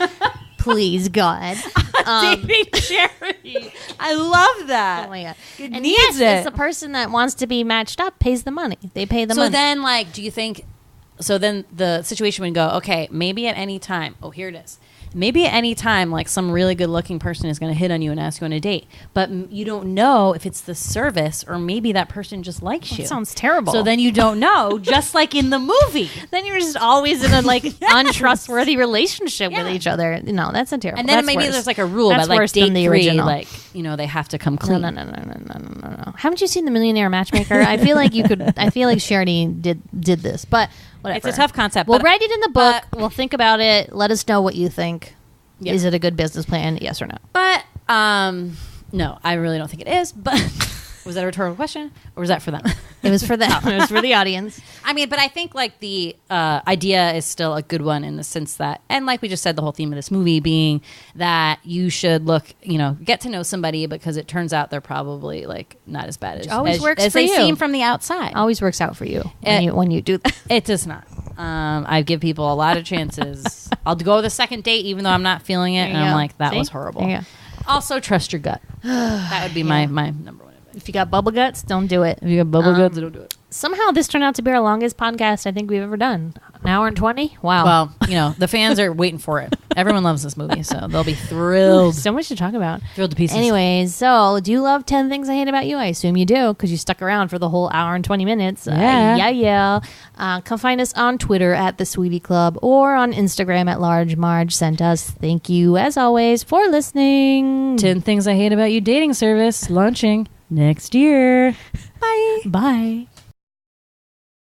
Please, God. Dating charity. I love that. Oh my God. It and needs yes, it's the person that wants to be matched up pays the money. They pay the money. So then, like, do you think... So then the situation would go, okay, maybe at any time... Oh, here it is. Maybe at any time, like, some really good-looking person is going to hit on you and ask you on a date. But you don't know if it's the service or maybe that person just likes you. That sounds terrible. So then you don't know, just like in the movie. Then you're just always in a, like, untrustworthy relationship with each other. No, that's a terrible. And then that's maybe worse. there's, like, a rule that's about, like, worse date than the 3, original. like, you know, they have to come clean. No. Haven't you seen The Millionaire Matchmaker? I feel like Charity did this, but whatever. It's a tough concept. We'll write it in the book. We'll think about it. Let us know what you think. Yeah. Is it a good business plan? Yes or no? But no, I really don't think it is. But was that a rhetorical question, or was that for them? It was for them. It was for the audience. I mean, but I think like the idea is still a good one in the sense that, and like we just said, the whole theme of this movie being that you should get to know somebody, because it turns out they're probably like not as bad as they seem from the outside. Always works out for you when you do that. It does not. I give people a lot of chances. I'll go the second date even though I'm not feeling it, and I'm like, that was horrible. Also, trust your gut. That would be my number one advice. If you got bubble guts, don't do it. If you got bubble guts, don't do it. Somehow this turned out to be our longest podcast I think we've ever done. An hour and 20? Wow. Well, the fans are waiting for it. Everyone loves this movie, so they'll be thrilled. So much to talk about. Thrilled to pieces. Anyways, so do you love 10 Things I Hate About You? I assume you do, because you stuck around for the whole hour and 20 minutes. Yeah. Come find us on Twitter at The Sweetie Club or on Instagram at Large Marge Sent Us. Thank you, as always, for listening. 10 Things I Hate About You dating service launching next year. Bye. Bye.